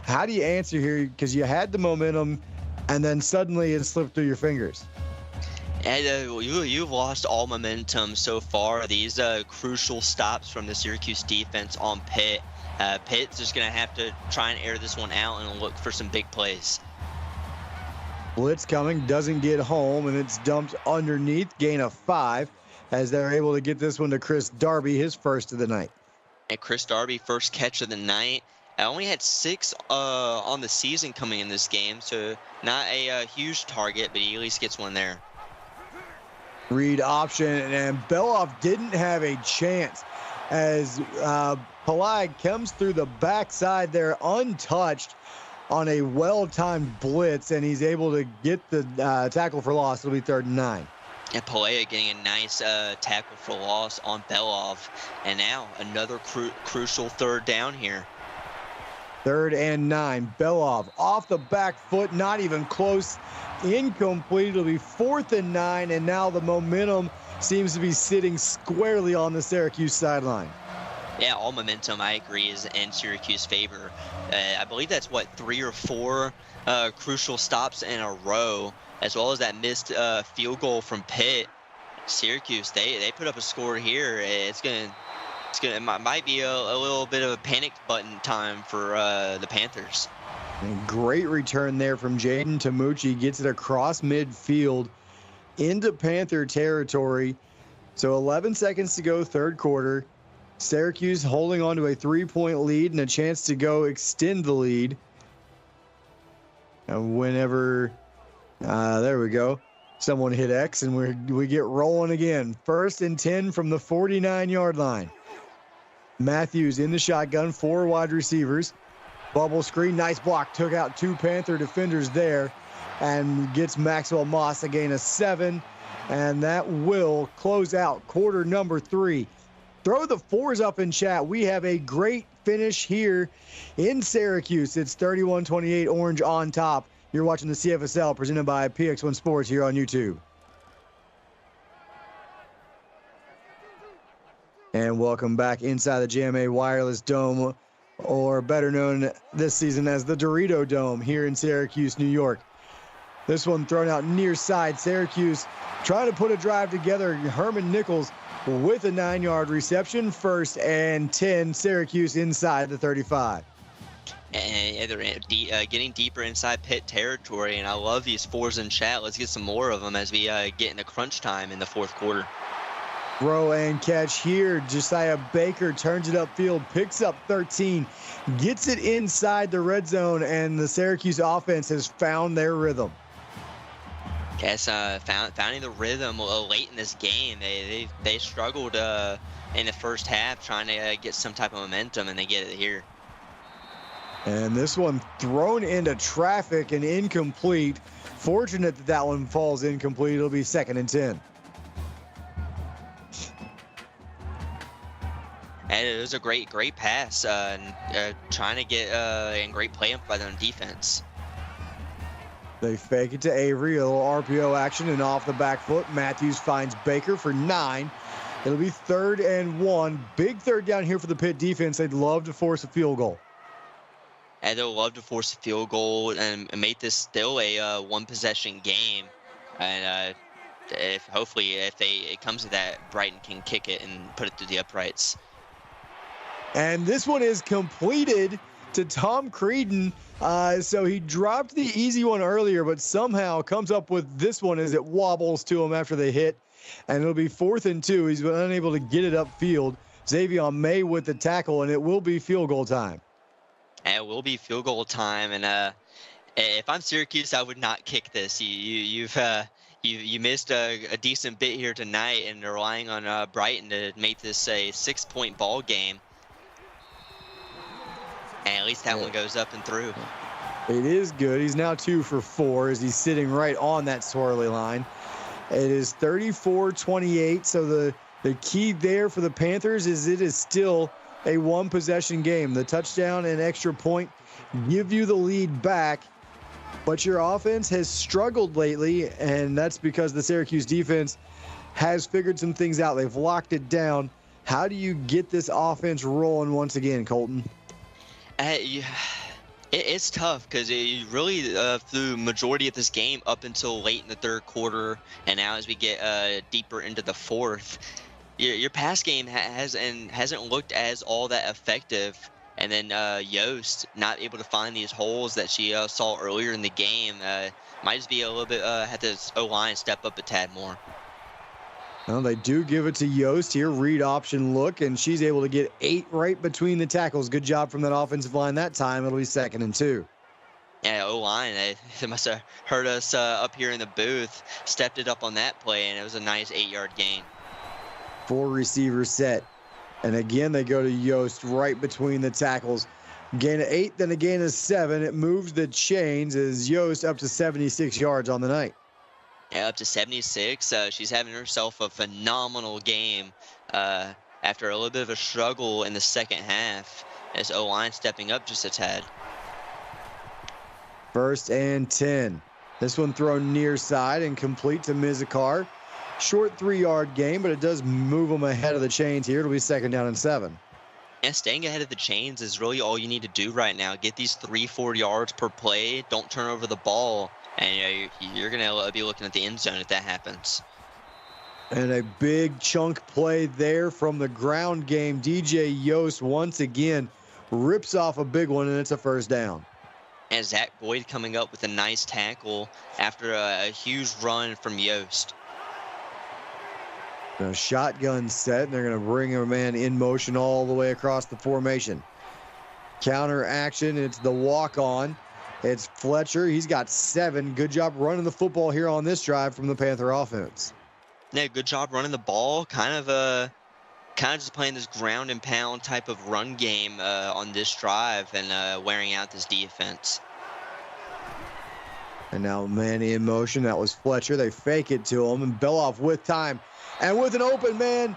How do you answer here? Because you had the momentum, and then suddenly it slipped through your fingers. And you've lost all momentum so far. These crucial stops from the Syracuse defense on Pitt. Pitt's just going to have to try and air this one out and look for some big plays. Blitz coming, doesn't get home, and it's dumped underneath, gain of 5, as they're able to get this one to Chris Darby, his first of the night. And Chris Darby, first catch of the night. I only had 6 on the season coming in this game, so not a huge target, but he at least gets one there. Read option, and Belov didn't have a chance as Palag comes through the backside there untouched on a well-timed blitz, and he's able to get the tackle for loss. It'll be 3rd and 9. And Palea getting a nice tackle for loss on Belov, and now another crucial 3rd down here. 3rd and 9. Belov off the back foot, not even close. Incomplete. It'll be 4th and 9, and now the momentum seems to be sitting squarely on the Syracuse sideline. Yeah, all momentum, I agree, is in Syracuse favor. I believe that's, 3 or 4 crucial stops in a row, as well as that missed field goal from Pitt. Syracuse, they put up a score here. It might be a little bit of a panic button time for the Panthers. And great return there from Jaden Tamucci. Gets it across midfield into Panther territory. So 11 seconds to go, 3rd quarter. Syracuse holding on to a 3-point lead and a chance to go extend the lead. And whenever, there we go. Someone hit X and we get rolling again. 1st and 10 from the 49-yard line. Matthews in the shotgun, 4 wide receivers. Bubble screen, nice block. Took out 2 Panther defenders there and gets Maxwell Moss a gain of 7. And that will close out quarter number 3. Throw the 4s up in chat. We have a great finish here in Syracuse. It's 31-28 Orange on top. You're watching the CFSL presented by PX1 Sports here on YouTube. And welcome back inside the GMA Wireless Dome, or better known this season as the Dorito Dome here in Syracuse, New York. This one thrown out near side. Syracuse trying to put a drive together. Herman Nichols with a 9-yard reception. 1st and 10. Syracuse inside the 35. And they're getting deeper inside Pitt territory, and I love these 4s in chat. Let's get some more of them as we get into crunch time in the 4th quarter. Throw and catch here. Josiah Baker turns it upfield, picks up 13, gets it inside the red zone, and the Syracuse offense has found their rhythm. Yes, finding the rhythm late in this game. They struggled in the first half trying to get some type of momentum, and they get it here. And this one thrown into traffic and incomplete. Fortunate that that one falls incomplete. It'll be 2nd and 10. And it was a great pass, trying to get and great play by them defense. They fake it to Avery, a little RPO action, and off the back foot, Matthews finds Baker for 9. It'll be 3rd and 1. Big 3rd down here for the Pitt defense. They'd love to force a field goal. And they'll love to force a field goal and make this still a one-possession game. And hopefully if it comes to that, Brighton can kick it and put it through the uprights. And this one is completed to Tom Creedon. So he dropped the easy one earlier, but somehow comes up with this one as it wobbles to him after the hit. And it'll be 4th and 2. He's been unable to get it upfield. Xavier May with the tackle, and it will be field goal time. And it will be field goal time. And if I'm Syracuse, I would not kick this. You missed a decent bit here tonight, and they're relying on Brighton to make this a 6-point ball game. And at least that one goes up and through. It is good. He's now 2 for 4 as he's sitting right on that swirly line. It is 34-28. So the key there for the Panthers is it is still a one-possession game. The touchdown and extra point give you the lead back. But your offense has struggled lately, and that's because the Syracuse defense has figured some things out. They've locked it down. How do you get this offense rolling once again, Colton? It's tough because really through majority of this game up until late in the 3rd quarter, and now as we get deeper into the 4th, your pass game hasn't looked as all that effective. And then Yost not able to find these holes that she saw earlier in the game. Might just be a little bit had this O-line step up a tad more. Well, they do give it to Yost here. Read option look, and she's able to get 8 right between the tackles. Good job from that offensive line that time. It'll be 2nd and 2. Yeah, O-line, they must have heard us up here in the booth, stepped it up on that play, and it was a nice 8-yard gain. 4 receiver set. And again, they go to Yost right between the tackles. Gain of 8, then a gain of 7. It moves the chains as Yost up to 76 yards on the night. Yeah, up to 76. She's having herself a phenomenal game after a little bit of a struggle in the second half as O-line stepping up just a tad. 1st and 10. This one thrown near side and complete to Mizikar. Short 3-yard gain, but it does move them ahead of the chains here. It'll be 2nd down and 7. Yeah, staying ahead of the chains is really all you need to do right now. Get these 3-4 yards per play. Don't turn over the ball, and you're going to be looking at the end zone if that happens. And a big chunk play there from the ground game. DJ Yost once again rips off a big one, and it's a 1st down. And Zach Boyd coming up with a nice tackle after a huge run from Yost. A shotgun set, and they're going to bring a man in motion all the way across the formation. Counter action, it's the walk-on. It's Fletcher. He's got 7. Good job running the football here on this drive from the Panther offense. Yeah, good job running the ball. Kind of just playing this ground and pound type of run game on this drive and wearing out this defense. And now man in motion. That was Fletcher. They fake it to him, and Beloff with time. And with an open man,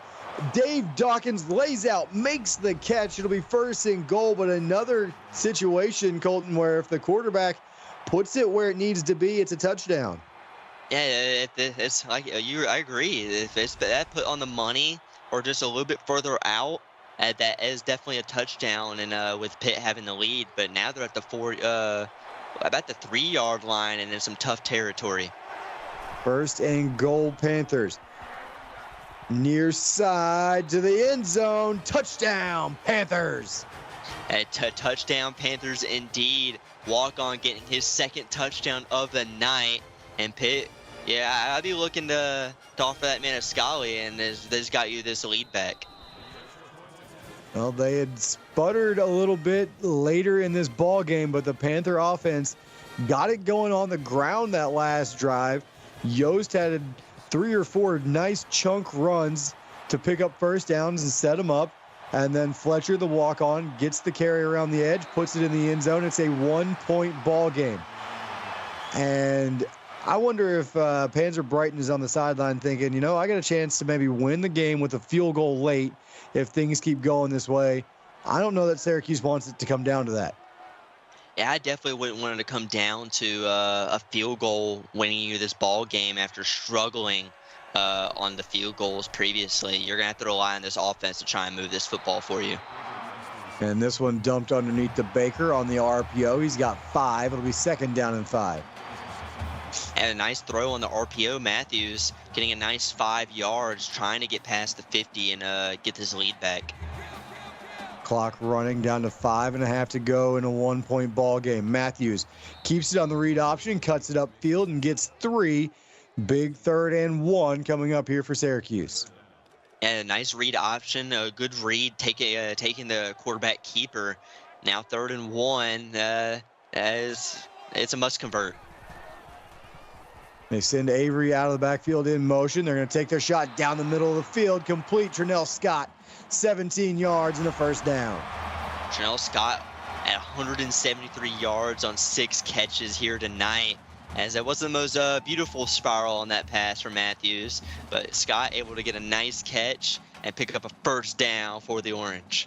Dave Dawkins lays out, makes the catch. It'll be 1st and goal, but another situation, Colton, where if the quarterback puts it where it needs to be, it's a touchdown. Yeah, it's like I agree. If it's that put on the money or just a little bit further out, that is definitely a touchdown. And with Pitt having the lead, but now they're at the about the 3-yard line and in some tough territory. 1st and goal, Panthers. Near side to the end zone. Touchdown, Panthers. Touchdown, Panthers indeed. Walk-on getting his 2nd touchdown of the night. And Pitt, yeah, I'd be looking to offer that man a Scully, and this got you this lead back. Well, they had sputtered a little bit later in this ball game, but the Panther offense got it going on the ground that last drive. Yost had 3 or 4 nice chunk runs to pick up 1st downs and set them up. And then Fletcher, the walk-on, gets the carry around the edge, puts it in the end zone. It's a 1-point ball game. And I wonder if Panzer Brighton is on the sideline thinking, I got a chance to maybe win the game with a field goal late if things keep going this way. I don't know that Syracuse wants it to come down to that. Yeah, I definitely wouldn't want it to come down to a field goal winning you this ball game after struggling on the field goals previously. You're going to have to rely on this offense to try and move this football for you. And this one dumped underneath the Baker on the RPO. He's got 5. It'll be 2nd down and 5. And a nice throw on the RPO. Matthews getting a nice 5 yards, trying to get past the 50 and get this lead back. Clock running down to 5.5 to go in a 1-point ball game. Matthews keeps it on the read option, cuts it upfield, and gets 3. Big 3rd and 1 coming up here for Syracuse. And a nice read option, a good read, taking the quarterback keeper. Now 3rd and 1, it's a must convert. They send Avery out of the backfield in motion. They're going to take their shot down the middle of the field. Complete. Trinell Scott, 17 yards and a 1st down. Trinell Scott at 173 yards on 6 catches here tonight. As it wasn't the most beautiful spiral on that pass from Matthews, but Scott able to get a nice catch and pick up a 1st down for the Orange.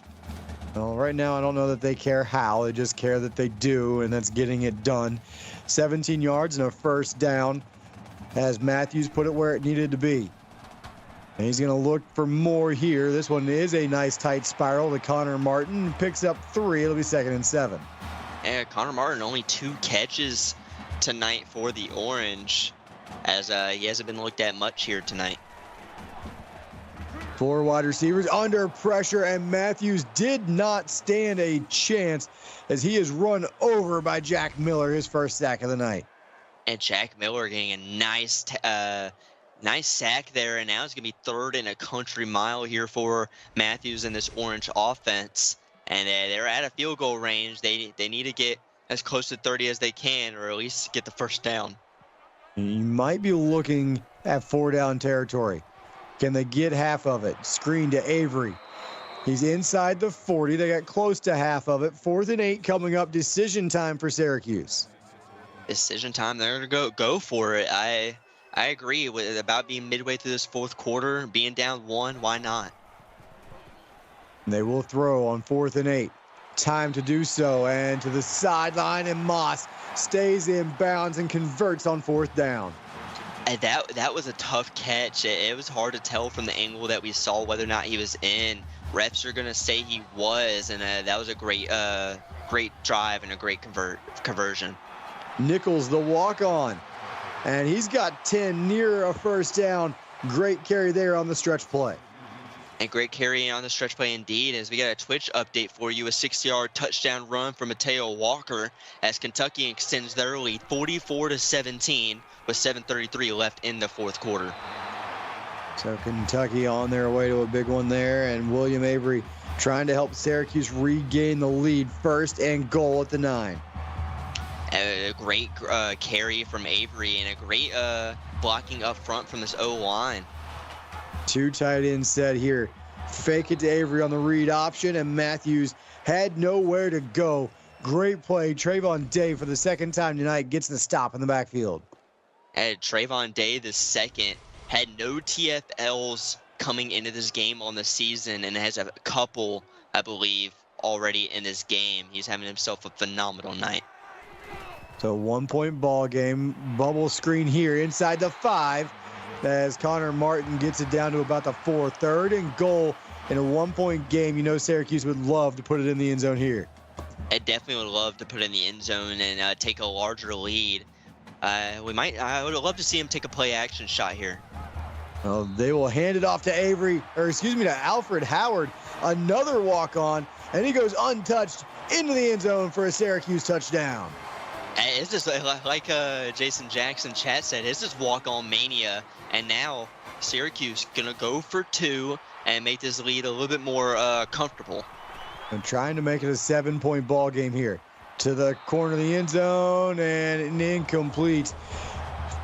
Well, right now I don't know that they care how. They just care that they do, and that's getting it done. 17 yards and a 1st down as Matthews put it where it needed to be. And he's going to look for more here. This one is a nice tight spiral to Connor Martin. Picks up 3. It'll be 2nd and 7. And Connor Martin only 2 catches tonight for the Orange, as he hasn't been looked at much here tonight. 4 wide receivers under pressure, and Matthews did not stand a chance as he is run over by Jack Miller, his 1st sack of the night. And Jack Miller getting a nice Nice sack there, and now it's going to be 3rd and a country mile here for Matthews and this Orange offense. And they're at a field goal range. They need to get as close to 30 as they can, or at least get the first down. You might be looking at 4 down territory. Can they get half of it? Screen to Avery. He's inside the 40. They got close to half of it. 4th and 8 coming up. Decision time for Syracuse. Decision time. They're going to go for it. I agree with about being midway through this 4th quarter, being down 1. Why not? They will throw on 4th and 8. Time to do so, and to the sideline, and Moss stays in bounds and converts on 4th down. And that was a tough catch. It was hard to tell from the angle that we saw whether or not he was in. Refs are going to say he was, and that was a great drive and a great conversion. Nichols, the walk-on, and he's got 10 near a first down. Great carry there on the stretch play. And great carry on the stretch play indeed, as we got a Twitch update for you. A 60-yard touchdown run from Mateo Walker as Kentucky extends their lead 44-17 with 7:33 left in the 4th quarter. So Kentucky on their way to a big one there, and William Avery trying to help Syracuse regain the lead. 1st and goal at the 9. A great carry from Avery and a great blocking up front from this O-line. 2 tight ends set here. Fake it to Avery on the read option, and Matthews had nowhere to go. Great play. Trayvon Day for the 2nd time tonight gets the stop in the backfield. And Trayvon Day, the 2nd, had no TFLs coming into this game on the season and has a couple, I believe, already in this game. He's having himself a phenomenal night. So 1-point ball game. Bubble screen here inside the 5. As Connor Martin gets it down to about the 4. 3rd and goal in a 1-point game. You know Syracuse would love to put it in the end zone here. I definitely would love to put it in the end zone and take a larger lead. I would love to see him take a play action shot here. Well, they will hand it off to to Alfred Howard. Another walk-on, and he goes untouched into the end zone for a Syracuse touchdown. It's just like Jason Jackson chat said, it's just walk-on mania. And now Syracuse going to go for 2 and make this lead a little bit more comfortable. And trying to make it a 7-point ball game here. To the corner of the end zone, and an incomplete.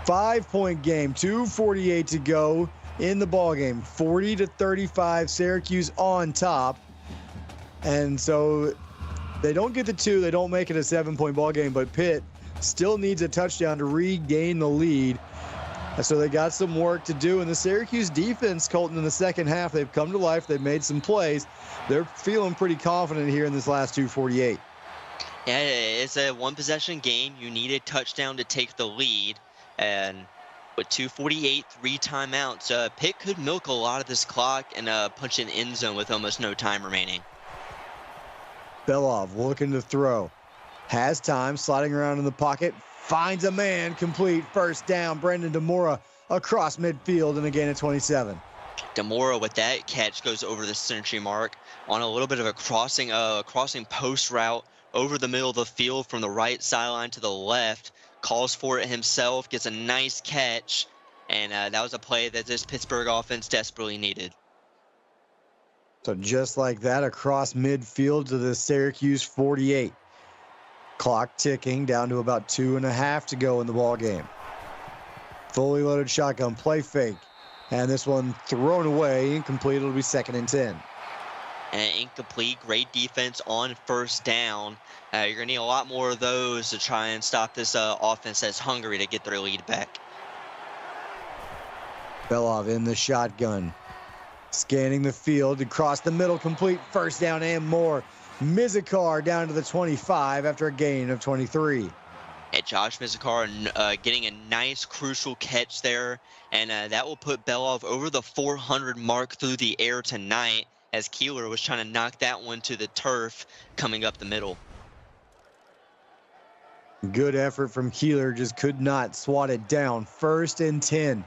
5-point game, 2:48 to go in the ball game. 40-35, Syracuse on top. And so they don't get the 2, they don't make it a 7-point ball game, but Pitt still needs a touchdown to regain the lead. So they got some work to do. And the Syracuse defense, Colton, in the 2nd half, they've come to life. They've made some plays. They're feeling pretty confident here in this last 2:48. Yeah, it's a 1-possession game. You need a touchdown to take the lead. And with 2:48, 3 timeouts, Pitt could milk a lot of this clock and punch an end zone with almost no time remaining. Belov looking to throw. Has time, sliding around in the pocket. Finds a man, complete. 1st down, Brendan DeMora across midfield and a gain of 27. DeMora with that catch goes over the century mark on a little bit of a crossing post route over the middle of the field from the right sideline to the left. Calls for it himself, gets a nice catch, and that was a play that this Pittsburgh offense desperately needed. So just like that, across midfield to the Syracuse 48. Clock ticking down to about 2.5 to go in the ball game. Fully loaded shotgun, play fake. And this one thrown away, incomplete. It'll be 2nd and 10. And incomplete, great defense on 1st down. You're going to need a lot more of those to try and stop this offense that's hungry to get their lead back. Belov in the shotgun. Scanning the field, across the middle, complete. 1st down and more. Mizikar down to the 25 after a gain of 23. And Josh Mizikar getting a nice crucial catch there. And that will put Belov over the 400 mark through the air tonight, as Keeler was trying to knock that one to the turf coming up the middle. Good effort from Keeler, just could not swat it down. 1st and 10.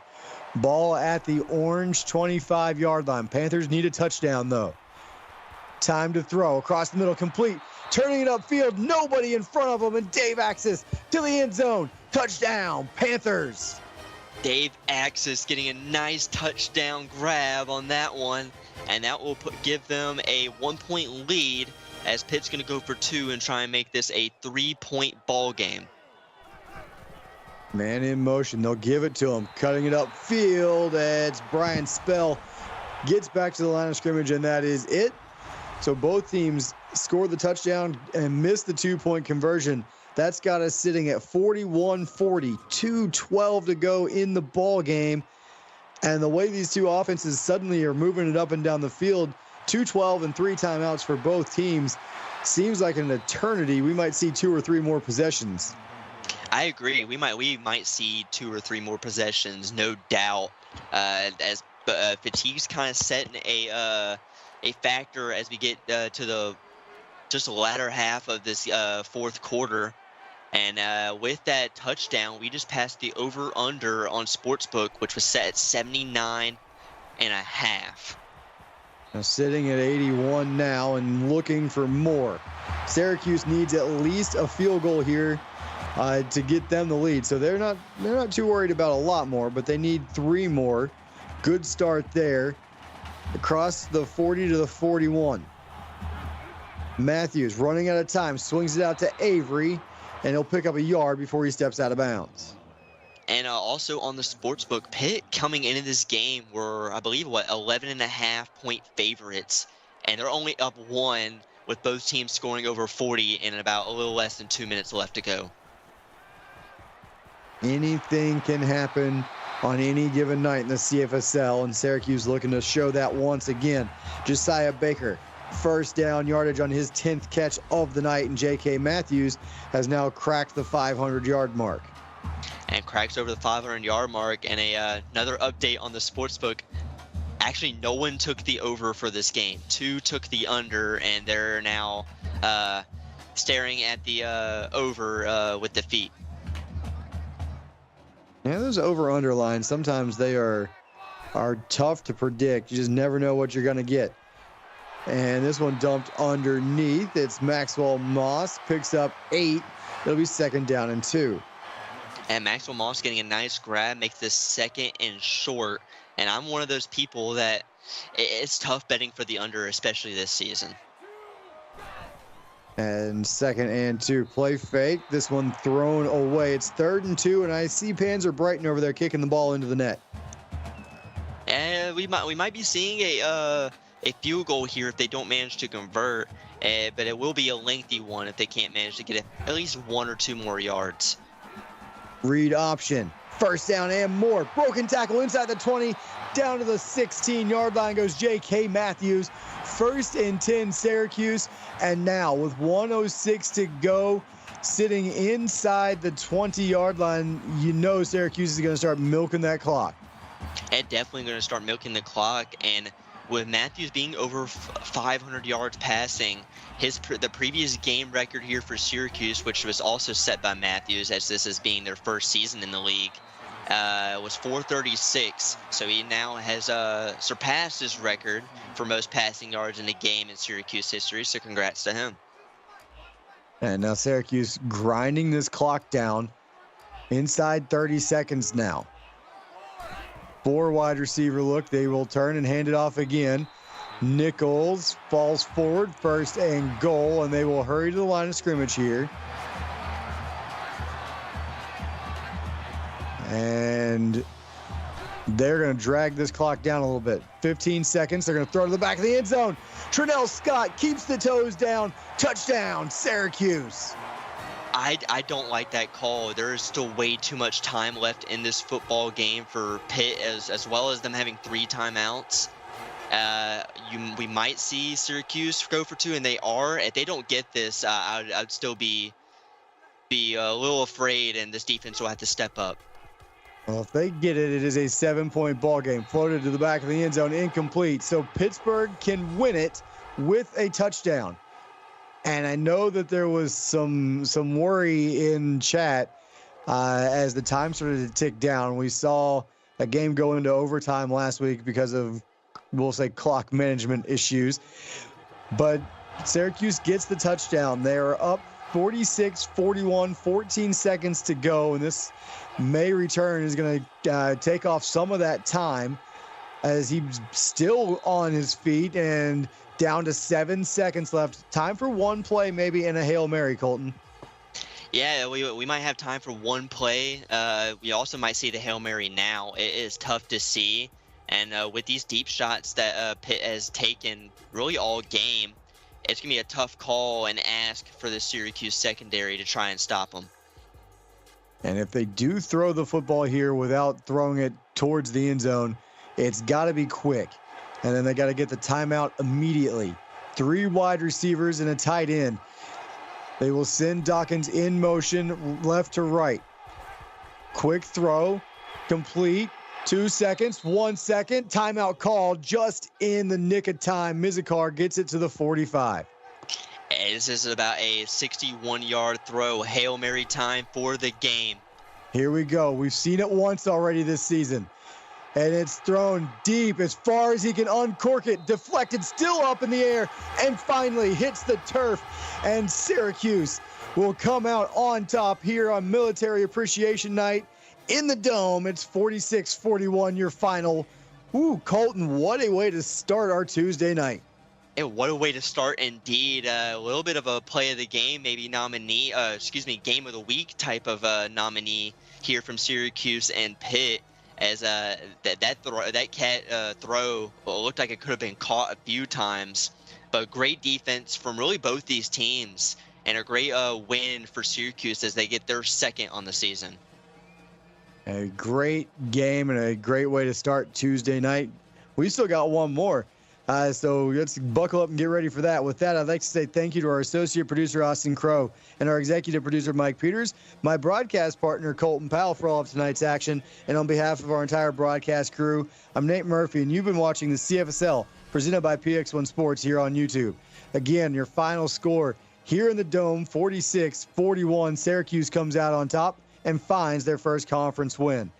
Ball at the orange 25-yard line. Panthers need a touchdown, though. Time to throw. Across the middle, complete. Turning it upfield, nobody in front of him, and Dave Axis to the end zone. Touchdown, Panthers. Dave Axis getting a nice touchdown grab on that one, and that will give them a 1-point lead as Pitt's going to go for 2 and try and make this a 3-point ball game. Man in motion. They'll give it to him. Cutting it upfield. It's Brian Spell. Gets back to the line of scrimmage, and that is it. So both teams scored the touchdown and missed the 2-point conversion. That's got us sitting at 41-40, 2:12 to go in the ball game. And the way these two offenses suddenly are moving it up and down the field, 2:12 and 3 timeouts for both teams, seems like an eternity. We might see 2 or 3 more possessions. I agree. We might see 2 or 3 more possessions, no doubt. As fatigue's kind of setting a factor as we get to the latter half of this fourth quarter. And with that touchdown, we just passed the over-under on Sportsbook, which was set at 79.5. Now sitting at 81 now and looking for more. Syracuse needs at least a field goal here to get them the lead. So they're not too worried about a lot more, but they need 3 more. Good start there. Across the 40 to the 41. Matthews running out of time, swings it out to Avery, and he'll pick up a yard before he steps out of bounds. And also on the Sportsbook, Pitt coming into this game were, I believe, 11.5-point favorites. And they're only up 1 with both teams scoring over 40 in about a little less than 2 minutes left to go. Anything can happen on any given night in the CFSL, and Syracuse looking to show that once again. Josiah Baker, first down yardage on his 10th catch of the night, and J.K. Matthews has now cracked the 500-yard mark. And cracks over the 500-yard mark. And another update on the Sportsbook. Actually, no one took the over for this game. 2 took the under, and they're now staring at the over with the feet. Yeah, those over-under lines, sometimes they are tough to predict. You just never know what you're going to get. And this one dumped underneath. It's Maxwell Moss, picks up 8. It'll be 2nd down and 2. And Maxwell Moss getting a nice grab, makes this 2nd and short. And I'm one of those people that it's tough betting for the under, especially this season. And 2nd and 2, play fake. This one thrown away. It's 3rd and 2, and I see Panzer Brighton over there kicking the ball into the net. And we might be seeing a field goal here if they don't manage to convert, but it will be a lengthy one if they can't manage to get at least 1 or 2 more yards. Read option. 1st down and more. Broken tackle inside the 20. Down to the 16-yard line goes J.K. Matthews. 1st and 10 Syracuse. And now with 1:06 to go, sitting inside the 20-yard line, you know Syracuse is going to start milking that clock. And definitely going to start milking the clock. And with Matthews being over 500 yards passing, the previous game record here for Syracuse, which was also set by Matthews, as this is being their first season in the league, was 436. So he now has surpassed his record for most passing yards in a game in Syracuse history. So congrats to him. And now Syracuse grinding this clock down inside 30 seconds now. 4 wide receiver look. They will turn and hand it off again. Nichols falls forward, 1st and goal, and they will hurry to the line of scrimmage here. And they're going to drag this clock down a little bit. 15 seconds. They're going to throw to the back of the end zone. Trinell Scott keeps the toes down. Touchdown, Syracuse. I don't like that call. There is still way too much time left in this football game for Pitt, as well as them having 3 timeouts. We might see Syracuse go for 2, and they are. If they don't get this, I'd still be a little afraid, and this defense will have to step up. Well, if they get it, it is a 7-point ball game. Floated to the back of the end zone, incomplete. So Pittsburgh can win it with a touchdown. And I know that there was some worry in chat as the time started to tick down. We saw a game go into overtime last week because of, we'll say, clock management issues. But Syracuse gets the touchdown. They are up 46-41, 14 seconds to go, and this May return is going to take off some of that time as he's still on his feet and down to 7 seconds left. Time for one play maybe and a Hail Mary, Colton. Yeah, we might have time for one play. We also might see the Hail Mary now. It is tough to see. And with these deep shots that Pitt has taken really all game, it's going to be a tough call and ask for the Syracuse secondary to try and stop them. And if they do throw the football here without throwing it towards the end zone, it's got to be quick. And then they got to get the timeout immediately. 3 wide receivers and a tight end. They will send Dawkins in motion left to right. Quick throw, complete. 2 seconds, 1 second, timeout called just in the nick of time. Mizikar gets it to the 45. This is about a 61-yard throw, Hail Mary time for the game. Here we go. We've seen it once already this season. And it's thrown deep as far as he can uncork it. Deflected, still up in the air, and finally hits the turf. And Syracuse will come out on top here on Military Appreciation Night. In the Dome, it's 46-41, your final. Ooh, Colton, what a way to start our Tuesday night. And what a way to start indeed. A little bit of a play of the game, maybe nominee, game of the week type of nominee here from Syracuse and Pitt. As that cat throw looked like it could have been caught a few times. But great defense from really both these teams. And a great win for Syracuse as they get their second on the season. A great game and a great way to start Tuesday night. We still got one more. So let's buckle up and get ready for that. With that, I'd like to say thank you to our associate producer, Austin Crow, and our executive producer, Mike Peters, my broadcast partner, Colton Powell, for all of tonight's action. And on behalf of our entire broadcast crew, I'm Nate Murphy, and you've been watching the CFSL presented by PX1 Sports here on YouTube. Again, your final score here in the Dome, 46-41. Syracuse comes out on top and finds their first conference win.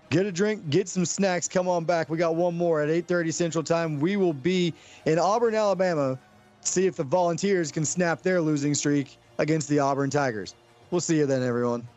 Get a drink, get some snacks, come on back. We got one more at 8:30 Central Time. We will be in Auburn, Alabama, see if the Volunteers can snap their losing streak against the Auburn Tigers. We'll see you then, everyone.